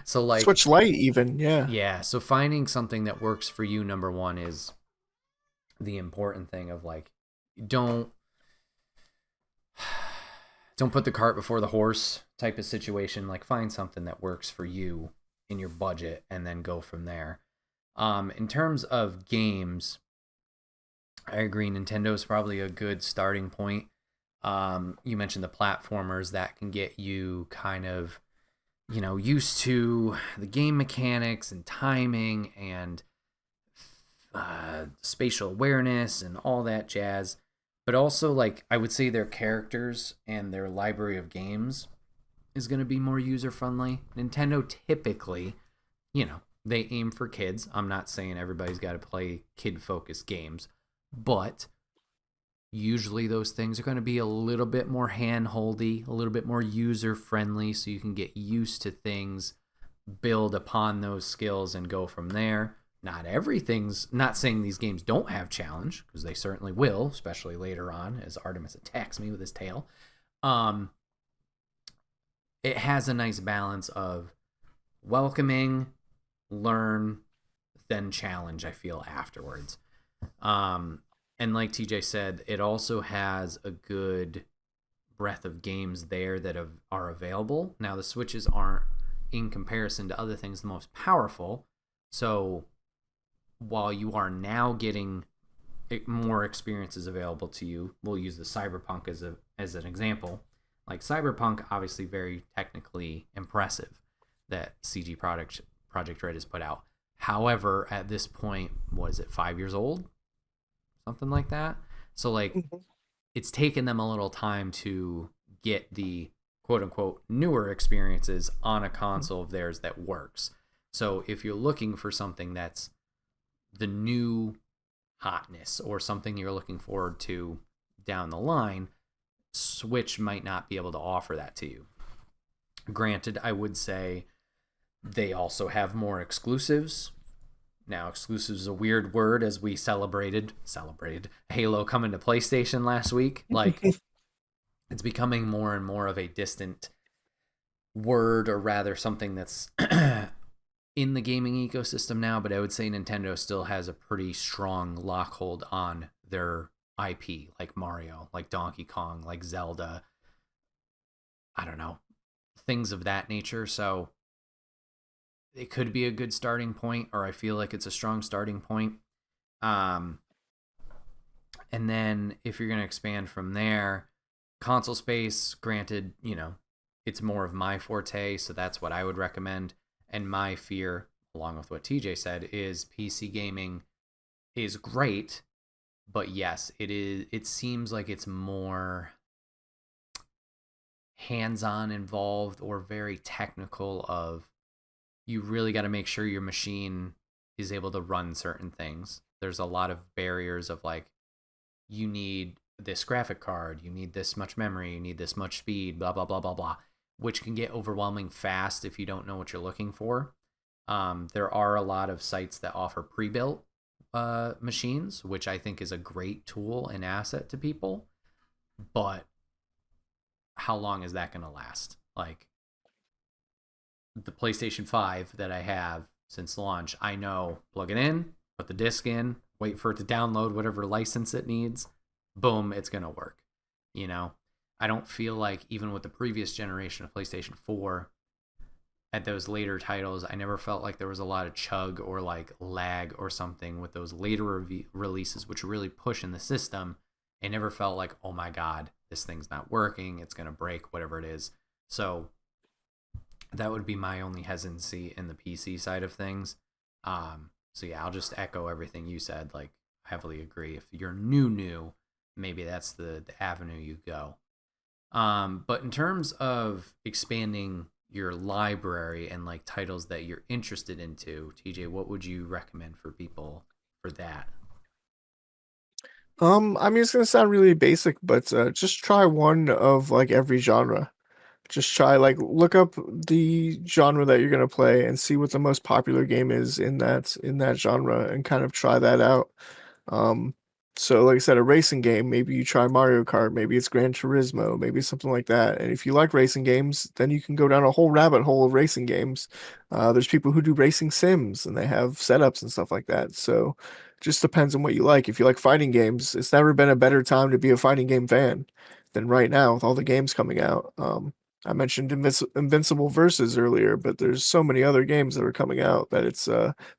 so like, Switch Lite even, yeah. yeah. So finding something that works for you, number one, is the important thing of like, don't don't put the cart before the horse type of situation. Like find something that works for you in your budget and then go from there. In terms of games, I agree. Nintendo is probably a good starting point. You mentioned the platformers that can get you kind of, used to the game mechanics and timing and spatial awareness and all that jazz. But also, like, I would say their characters and their library of games is going to be more user friendly. Nintendo typically, they aim for kids. I'm not saying everybody's got to play kid focused games, but usually those things are going to be a little bit more hand-holdy, a little bit more user-friendly, so you can get used to things, build upon those skills, and go from there. Not everything's not saying these games don't have challenge, because they certainly will, especially later on as Artemis attacks me with his tail. Um, it has a nice balance of welcoming, learn, then challenge, I feel, afterwards. Um, and like TJ said, it also has a good breadth of games there that are available. Now, the Switches aren't, in comparison to other things, the most powerful. So while you are now getting more experiences available to you, we'll use the Cyberpunk as an example. Like Cyberpunk, obviously very technically impressive that Project Red has put out. However, at this point, was it 5 years old? Something like that. So like, Mhm. it's taken them a little time to get the quote unquote newer experiences on a console of theirs that works. So if you're looking for something that's the new hotness or something you're looking forward to down the line, Switch might not be able to offer that to you. Granted, I would say they also have more exclusives. Now, exclusive is a weird word, as we celebrated Halo coming to PlayStation last week. Like, it's becoming more and more of a distant word, or rather something that's in the gaming ecosystem now. But I would say Nintendo still has a pretty strong lockhold on their IP, like Mario, like Donkey Kong, like Zelda. I don't know, things of that nature. So it could be a good starting point, or I feel like it's a strong starting point. Um, and then if you're going to expand from there, console space, granted, it's more of my forte, so that's what I would recommend. And my fear, along with what TJ said, is PC gaming is great, but yes, it seems like it's more hands-on involved, or very technical, of you really got to make sure your machine is able to run certain things. There's a lot of barriers of like, you need this graphic card, you need this much memory, you need this much speed, blah, blah, blah, blah, blah, which can get overwhelming fast if you don't know what you're looking for. There are a lot of sites that offer pre-built machines, which I think is a great tool and asset to people. But how long is that going to last? Like, the PlayStation 5 that I have since launch, I know, plug it in, put the disc in, wait for it to download whatever license it needs, boom, it's going to work. You know, I don't feel like, even with the previous generation of PlayStation 4, at those later titles, I never felt like there was a lot of chug or like lag or something with those later releases, which really push in the system. It never felt like, oh my God, this thing's not working, it's going to break, whatever it is. So that would be my only hesitancy in the PC side of things. So yeah, I'll just echo everything you said. Like, heavily agree. If you're new, maybe that's the avenue you go. But in terms of expanding your library and like titles that you're interested into, TJ, what would you recommend for people for that? I mean, it's gonna sound really basic, but just try one of like every genre. Just try, like, look up the genre that you're gonna play and see what the most popular game is in that genre, and kind of try that out. Um, so like I said, a racing game, maybe you try Mario Kart, maybe it's Gran Turismo, maybe something like that. And if you like racing games, then you can go down a whole rabbit hole of racing games. There's people who do racing sims and they have setups and stuff like that. So just depends on what you like. If you like fighting games, it's never been a better time to be a fighting game fan than right now with all the games coming out. I mentioned Invincible Versus earlier, but there's so many other games that are coming out that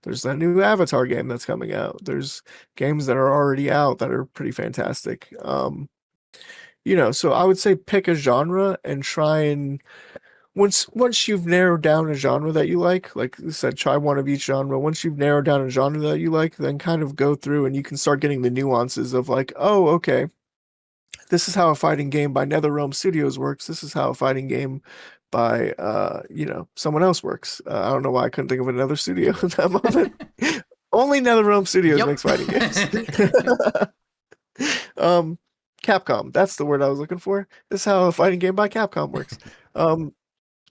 there's that new Avatar game that's coming out. There's games that are already out that are pretty fantastic. So I would say pick a genre and try and once you've narrowed down a genre that you like I said, try one of each genre. Once you've narrowed down a genre that you like, then kind of go through and you can start getting the nuances of like, oh, okay, this is how a fighting game by NetherRealm Studios works. This is how a fighting game by someone else works. I don't know why I couldn't think of another studio at that moment. Only NetherRealm Studios Yep. makes fighting games. um, Capcom. That's the word I was looking for. This is how a fighting game by Capcom works. Um,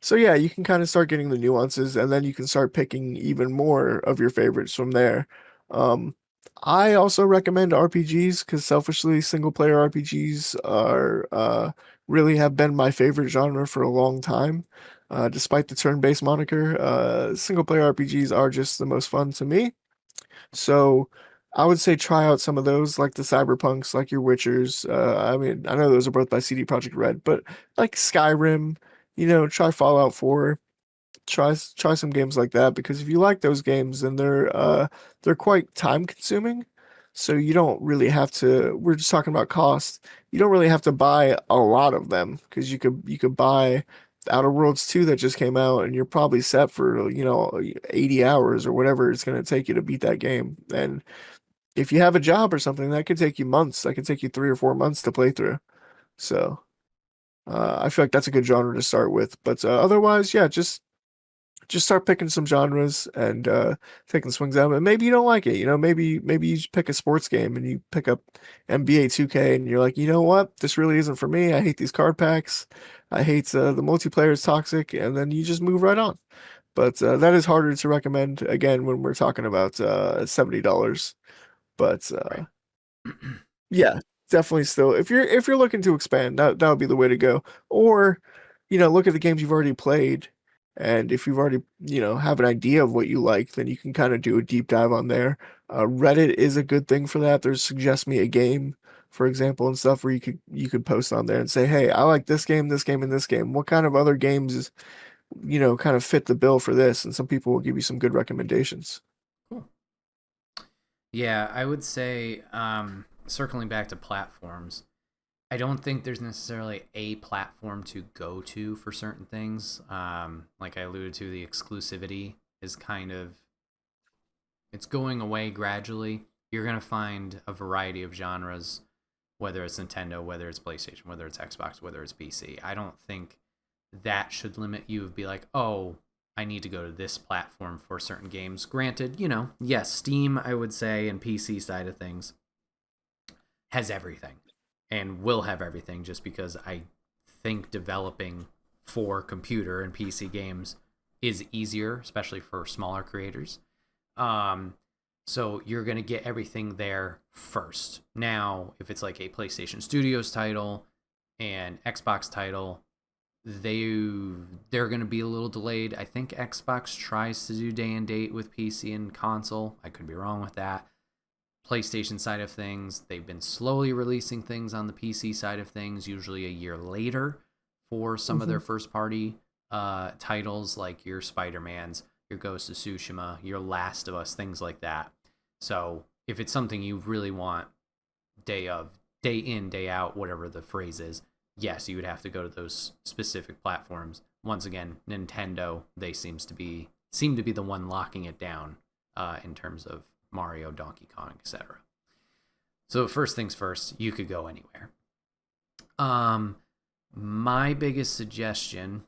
So yeah, you can kind of start getting the nuances, and then you can start picking even more of your favorites from there. Um, I also recommend RPGs because selfishly, single player RPGs are really have been my favorite genre for a long time. Despite the turn-based moniker, single player RPGs are just the most fun to me. So I would say try out some of those, like the Cyberpunks, like your Witchers. I mean, I know those are both by CD Projekt Red, but like Skyrim, try Fallout 4, try some games like that because if you like those games, then they're quite time consuming. So you don't really have to. We're just talking about cost. You don't really have to buy a lot of them because you could buy Outer Worlds 2 that just came out and you're probably set for 80 hours or whatever it's going to take you to beat that game. And if you have a job or something, that could take you months. That could take you 3 or 4 months to play through. So I feel like that's a good genre to start with. But otherwise, yeah, just start picking some genres and taking swings at it. And maybe you don't like it. Maybe you just pick a sports game and you pick up NBA 2K and you're like, you know what? This really isn't for me. I hate these card packs. I hate the multiplayer is toxic, and then you just move right on. But that is harder to recommend again when we're talking about $70. But Right. yeah, definitely still if you're looking to expand, that would be the way to go. Or, look at the games you've already played, and if you've already, have an idea of what you like, then you can kind of do a deep dive on there. Reddit is a good thing for that. There's suggest me a game, for example, and stuff where you could post on there and say, hey, I like this game, and this game. What kind of other games, kind of fit the bill for this? And some people will give you some good recommendations. Cool. Yeah, I would say, circling back to platforms, I don't think there's necessarily a platform to go to for certain things. Like I alluded to, the exclusivity is kind of, it's going away gradually. You're gonna find a variety of genres, whether it's Nintendo, whether it's PlayStation, whether it's Xbox, whether it's PC. I don't think that should limit you of be like, oh, I need to go to this platform for certain games. Granted, yes, Steam, I would say, and PC side of things has everything and will have everything just because I think developing for computer and PC games is easier, especially for smaller creators. Um, so you're going to get everything there first. Now, if it's like a PlayStation Studios title and Xbox title, they're going to be a little delayed. I think Xbox tries to do day and date with PC and console. I could be wrong with that. PlayStation side of things, they've been slowly releasing things on the PC side of things, usually a year later for some of Hmm. their first party titles like your Spider-Mans, your Ghost of Tsushima, your Last of Us, things like that. So if it's something you really want day of, day in, day out, whatever the phrase is, yes, you would have to go to those specific platforms. Once again, Nintendo, they seem to be the one locking it down in terms of Mario, Donkey Kong, etc. So first things first, you could go anywhere. Um, my biggest suggestion,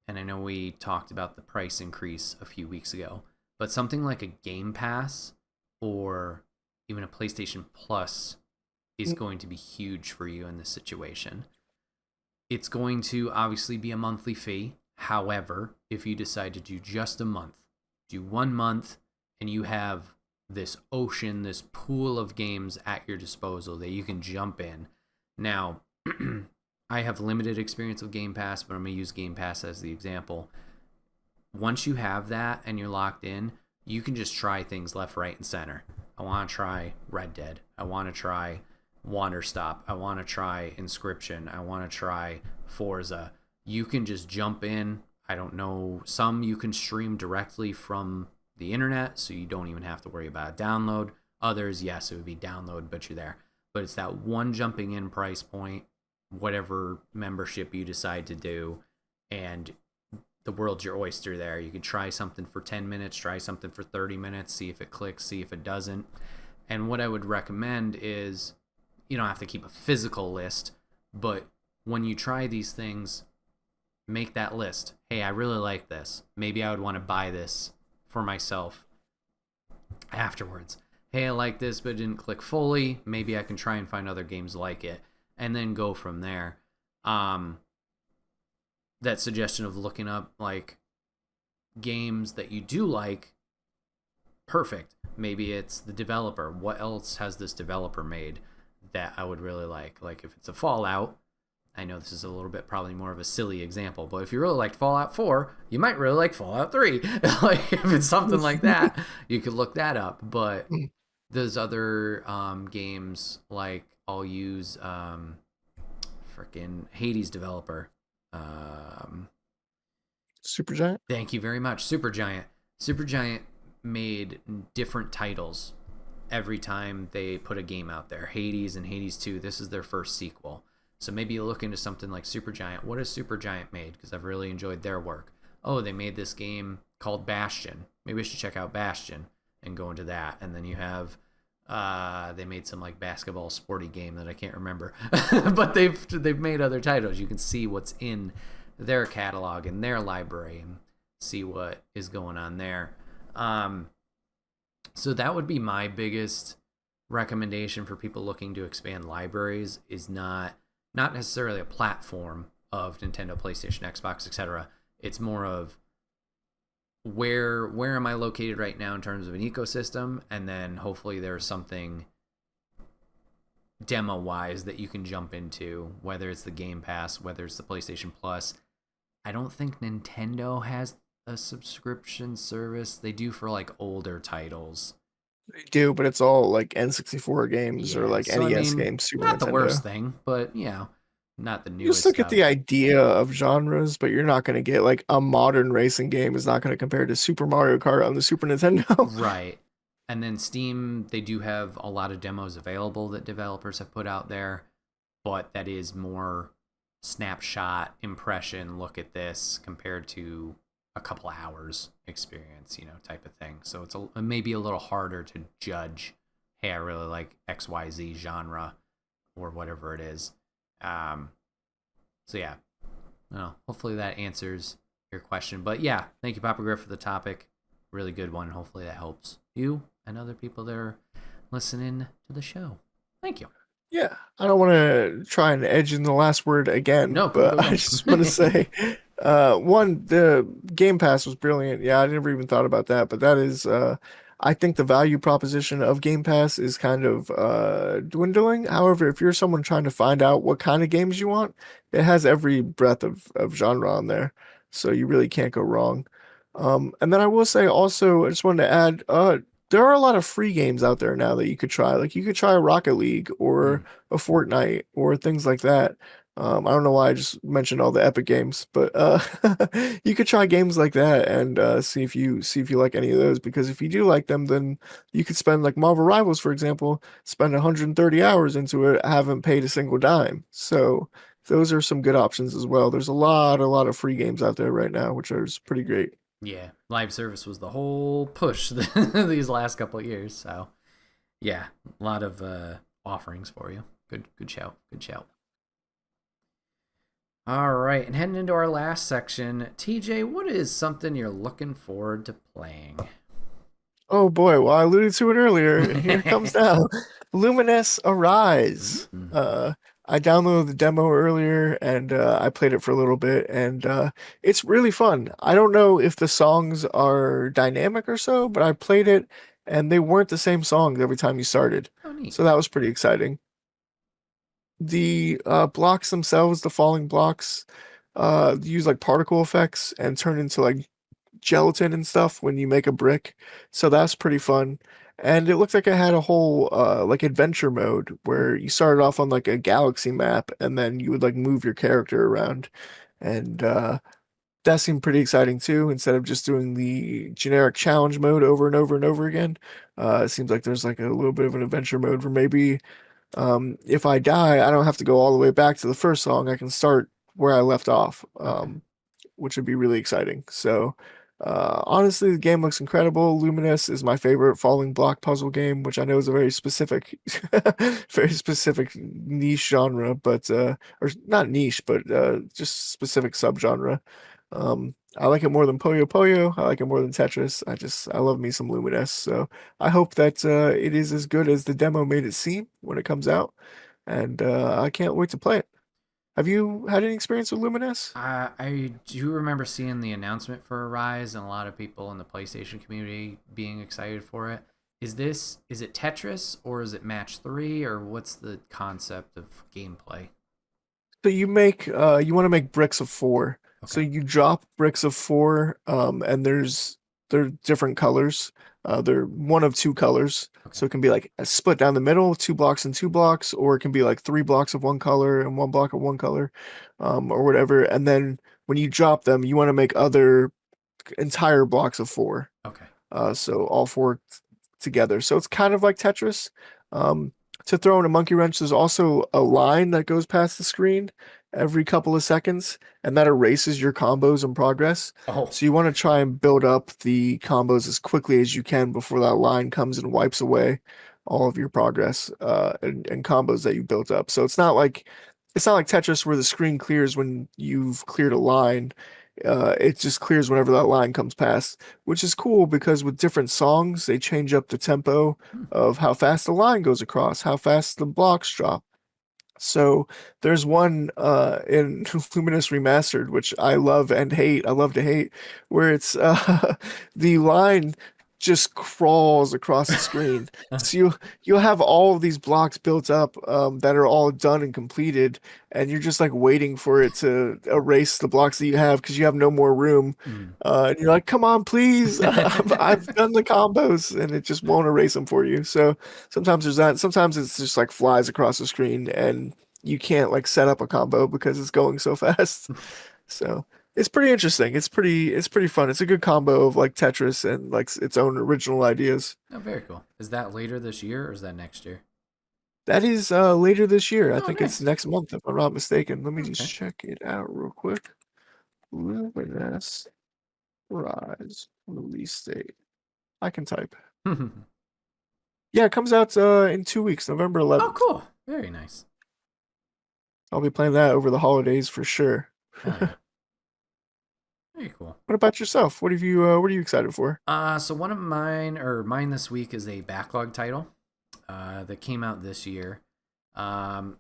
and I know we talked about the price increase a few weeks ago, but something like a Game Pass or even a PlayStation Plus is going to be huge for you in this situation. It's going to obviously be a monthly fee. However, if you decide to do just a month, do 1 month, and you have this ocean, this pool of games at your disposal that you can jump in. Now, I have limited experience with Game Pass, but I'm going to use Game Pass as the example. Once you have that and you're locked in, you can just try things left, right, and center. I want to try Red Dead. I want to try Wanderstop. I want to try Inscription. I want to try Forza. You can just jump in. I don't know. Some you can stream directly from the internet, so you don't even have to worry about a download. Others, yes, it would be download, but you're there. But it's that one jumping in price point, whatever membership you decide to do, and the world's your oyster there. You can try something for 10 minutes, try something for 30 minutes, see if it clicks, see if it doesn't. And what I would recommend is you don't have to keep a physical list, but when you try these things, make that list. Hey, I really like this. Maybe I would want to buy this for myself afterwards. Hey, I like this, but it didn't click fully. Maybe I can try and find other games like it, and then go from there. Um, that suggestion of looking up like games that you do like, perfect. Maybe it's the developer. What else has this developer made that I would really like? Like if it's a Fallout, I know this is a little bit probably more of a silly example, but if you really liked Fallout 4, you might really like Fallout 3. Like if it's something like that, you could look that up. But there's other games like I'll use freaking Hades developer. Supergiant. Thank you very much. Supergiant. Supergiant made different titles every time they put a game out there. Hades and Hades 2, this is their first sequel. So maybe you look into something like Supergiant. What has Supergiant made? Because I've really enjoyed their work. Oh, they made this game called Bastion. Maybe I should check out Bastion and go into that. And then you have they made some like basketball sporty game that I can't remember. But they've made other titles. You can see what's in their catalog and their library and see what is going on there. So that would be my biggest recommendation for people looking to expand libraries, is not necessarily a platform of Nintendo, PlayStation, Xbox, etc. It's more of where am I located right now in terms of an ecosystem, and then hopefully there's something demo wise that you can jump into, whether it's the Game Pass, whether it's the PlayStation Plus. I don't think Nintendo has a subscription service. They do for like older titles. They do, but it's all like N64 games or like So I NES mean, games, Super not the worst Nintendo. thing, but not the You newest still get stuff. the idea of genres, but you're not going to get like a modern racing game is not going to compare to Super Mario Kart on the Super Nintendo. Right. And then Steam, they do have a lot of demos available that developers have put out there, but that is more snapshot impression, look at this compared to a couple hours experience, type of thing. So it may be a little harder to judge, hey, I really like XYZ genre or whatever it is. So yeah, well, hopefully that answers your question. But yeah, thank you, Papa Griff, for the topic. Really good one. Hopefully that helps you and other people that are listening to the show. Thank you. Yeah, I don't want to try and edge in the last word again, No, but I go. just want to say, one, the Game Pass was brilliant. Yeah, I never even thought about that, but that is, I think the value proposition of Game Pass is kind of dwindling. However, if you're someone trying to find out what kind of games you want, it has every breadth of genre on there, so you really can't go wrong. And then I will say also, I just wanted to add, there are a lot of free games out there now that you could try. Like you could try Rocket League or a Fortnite or things like that. I don't know why I just mentioned all the Epic games, but you could try games like that and see if you like any of those. Because if you do like them, then you could spend like Marvel Rivals, for example, spend 130 hours into it, haven't paid a single dime. So those are some good options as well. There's a lot of free games out there right now, which is pretty great. Yeah, live service was the whole push these last couple of years. So yeah, a lot of offerings for you. Good shout. Good shout. All right, and heading into our last section, TJ, what is something you're looking forward to playing? Oh boy, well I alluded to it earlier. Here it comes now. Lumines Arise. Mm-hmm. I downloaded the demo earlier and I played it for a little bit and it's really fun. I don't know if the songs are dynamic or so, but I played it and they weren't the same songs every time you started. Oh, neat. So that was pretty exciting. The blocks themselves, the falling blocks, use like particle effects and turn into like gelatin and stuff when you make a brick. So that's pretty fun. And it looked like it had a whole like adventure mode where you started off on like a galaxy map and then you would like move your character around. And that seemed pretty exciting too, instead of just doing the generic challenge mode over and over and over again. It seems like there's like a little bit of an adventure mode where maybe if I die, I don't have to go all the way back to the first song. I can start where I left off. Okay. Which would be really exciting. So, honestly, the game looks incredible. Luminous is my favorite falling block puzzle game, which I know is a very specific, very specific niche genre, but or not niche, but just specific subgenre. I like it more than Puyo Puyo. I like it more than Tetris. I love me some Luminous. So I hope that it is as good as the demo made it seem when it comes out, and I can't wait to play it. Have you had any experience with Lumines? I do remember seeing the announcement for Rise and a lot of people in the PlayStation community being excited for it. Is it Tetris or is it Match 3 or what's the concept of gameplay? So you want to make bricks of four. So Okay. you drop bricks of four, and they're different colors. They're one of two colors. Okay. So it can be like a split down the middle, 2 blocks and 2 blocks, or it can be like 3 blocks of one color and 1 block of one color, or whatever. And then when you drop them, you want to make other entire blocks of four. Okay. So all four together. So it's kind of like Tetris. Um, to throw in a monkey wrench, there's also a line that goes past the screen every couple of seconds, and that erases your combos in progress. Oh. So you want to try and build up the combos as quickly as you can before that line comes and wipes away all of your progress and combos that you built up. So it's not like Tetris where the screen clears when you've cleared a line. It just clears whenever that line comes past, which is cool because with different songs, they change up the tempo Hmm. of how fast the line goes across, how fast the blocks drop. So there's one in Luminous Remastered, which I love and hate. I love to hate, where it's the line just crawls across the screen. So you'll have all of these blocks built up that are all done and completed, and you're just like waiting for it to erase the blocks that you have because you have no more room. Hmm. And you're like, come on, please. I've done the combos, and it just won't erase them for you. So sometimes there's that. Sometimes it's just like flies across the screen and you can't like set up a combo because it's going so fast. So it's pretty interesting. It's pretty fun. It's a good combo of like Tetris and like its own original ideas. Oh, very cool. Is that later this year or is that next year? That is later this year. I Oh, think it's nice. next month if I'm not mistaken. Let me just Okay. check it out real quick. Luminous Rise release date. I can type. Oh, Yeah, it comes out in 2 weeks, November 11th. cool. Very nice. I'll be playing that over the holidays for sure. Hell yeah. Very cool. What about yourself? What are you excited for? So one of mine this week is a backlog title that came out this year. Um,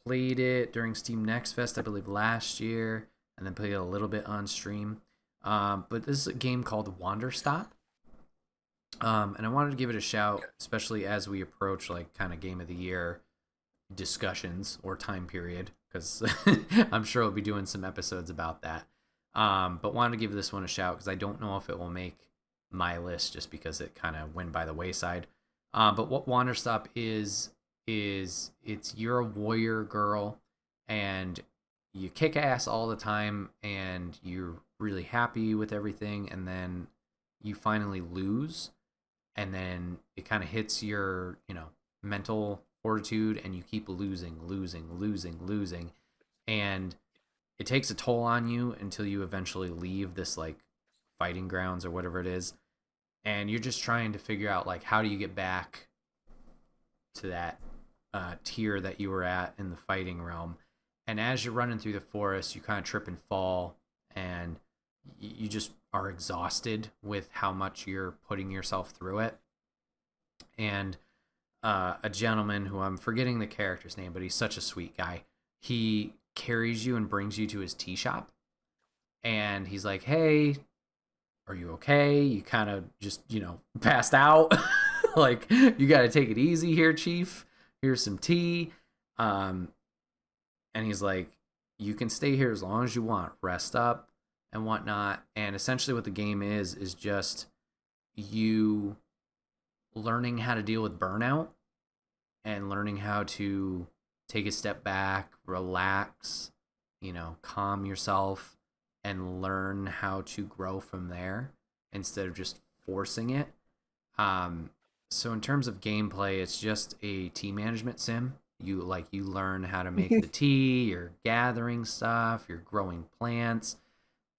Played it during Steam Next Fest, I believe, last year, and then played it a little bit on stream. But this is a game called Wanderstop. And I wanted to give it a shout, especially as we approach like kind of game of the year discussions or time period, because I'm sure we'll be doing some episodes about that. But wanted to give this one a shout because I don't know if it will make my list just because it kind of went by the wayside. But what Wanderstop is it's you're a warrior girl and you kick ass all the time and you're really happy with everything, and then you finally lose, and then it kind of hits your mental fortitude, and you keep losing, and it takes a toll on you until you eventually leave this like fighting grounds or whatever it is, and you're just trying to figure out like how do you get back to that tier that you were at in the fighting realm. And as you're running through the forest, you kind of trip and fall, and you just are exhausted with how much you're putting yourself through it. And a gentleman who I'm forgetting the character's name, but he's such a sweet guy. He carries you and brings you to his tea shop, and he's like, "Hey, are you okay? You kind of just passed out. Like you got to take it easy here, Chief. Here's some tea." Um, and he's like, "You can stay here as long as you want. Rest up and whatnot." And essentially, what the game is just you learning how to deal with burnout and learning how to take a step back, relax, calm yourself, and learn how to grow from there instead of just forcing it. Um, so in terms of gameplay, it's just a tea management sim. You learn how to make the tea, you're gathering stuff, you're growing plants,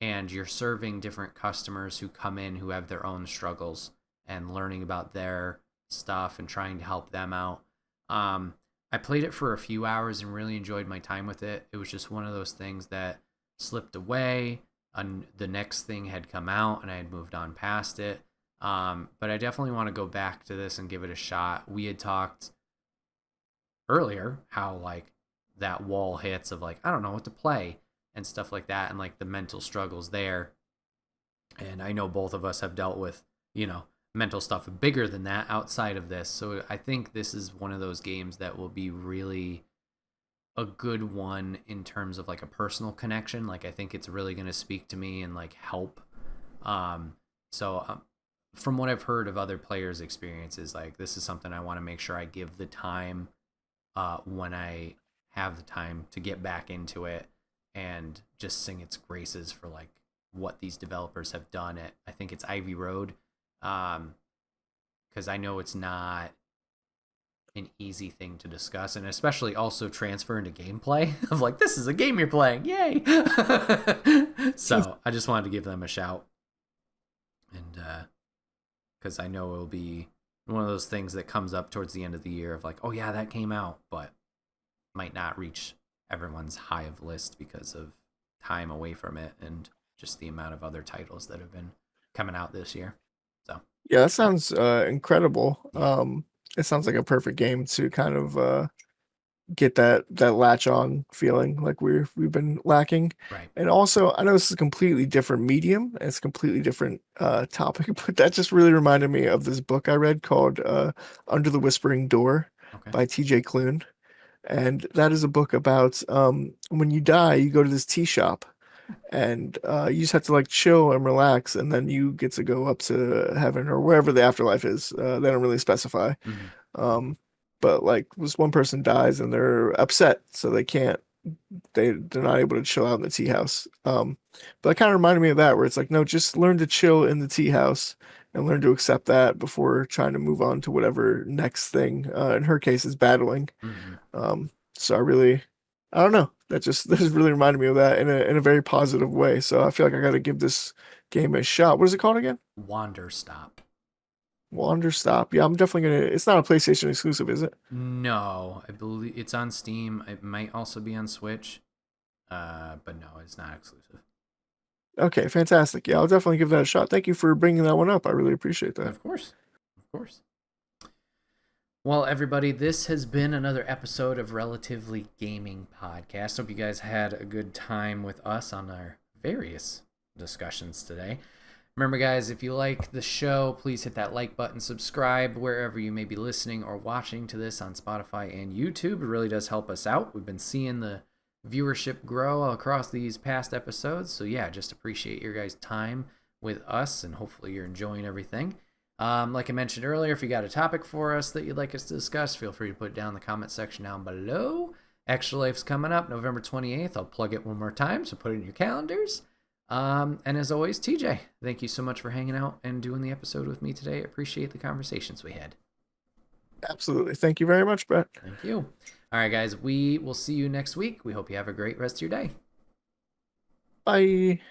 and you're serving different customers who come in who have their own struggles and learning about their stuff and trying to help them out. I played it for a few hours and really enjoyed my time with it. It was just one of those things that slipped away. And the next thing had come out and I had moved on past it. But I definitely want to go back to this and give it a shot. We had talked earlier how like that wall hits of like, I don't know what to play and stuff like that, and like the mental struggles there. And I know both of us have dealt with, mental stuff bigger than that outside of this. So I think this is one of those games that will be really a good one in terms of like a personal connection. Like I think it's really going to speak to me and like help. Um, so from what I've heard of other players' experiences, like this is something I want to make sure I give the time when I have the time to get back into it and just sing its graces for like what these developers have done at, I think it's Ivy Road, because I know it's not an easy thing to discuss, and especially also transfer into gameplay of like, this is a game you're playing, yay. So I just wanted to give them a shout, and because I know it'll be one of those things that comes up towards the end of the year of like, oh yeah, that came out, but might not reach everyone's high of list because of time away from it and just the amount of other titles that have been coming out this year. So Yeah, that sounds incredible. yeah, It sounds like a perfect game to kind of get that latch on feeling like we've been lacking. right. And also, I know this is a completely different medium, and it's a completely different topic, but that just really reminded me of this book I read called Under the Whispering Door Okay. by TJ Klune. And that is a book about when you die, you go to this tea shop, and you just have to like chill and relax, and then you get to go up to heaven or wherever the afterlife is. They don't really specify. Mm-hmm. Um, but like this one person dies and they're upset, so they're not able to chill out in the tea house. But it kind of reminded me of that, where it's like, no, just learn to chill in the tea house and learn to accept that before trying to move on to whatever next thing. In her case, is battling. Mm-hmm. So I don't know. That just really reminded me of that in a very positive way. So I feel like I got to give this game a shot. What is it called again? Wanderstop. Wanderstop. Yeah, I'm definitely gonna. It's not a PlayStation exclusive, is it? No, I believe it's on Steam. It might also be on Switch. But no, it's not exclusive. Okay, fantastic. Yeah, I'll definitely give that a shot. Thank you for bringing that one up. I really appreciate that. Of course. Of course. Well, everybody, this has been another episode of Relatively Gaming Podcast. Hope you guys had a good time with us on our various discussions today. Remember, guys, if you like the show, please hit that like button, subscribe wherever you may be listening or watching to this on Spotify and YouTube. It really does help us out. We've been seeing the viewership grow across these past episodes. So, yeah, just appreciate your guys' time with us, and hopefully you're enjoying everything. Like I mentioned earlier, if you got a topic for us that you'd like us to discuss, feel free to put it down in the comment section down below. Extra Life's coming up November 28th. I'll plug it one more time, so put it in your calendars. And as always, TJ, thank you so much for hanging out and doing the episode with me today. I appreciate the conversations we had. Absolutely. Thank you very much, Brett. Thank you. All right, guys, we will see you next week. We hope you have a great rest of your day. Bye.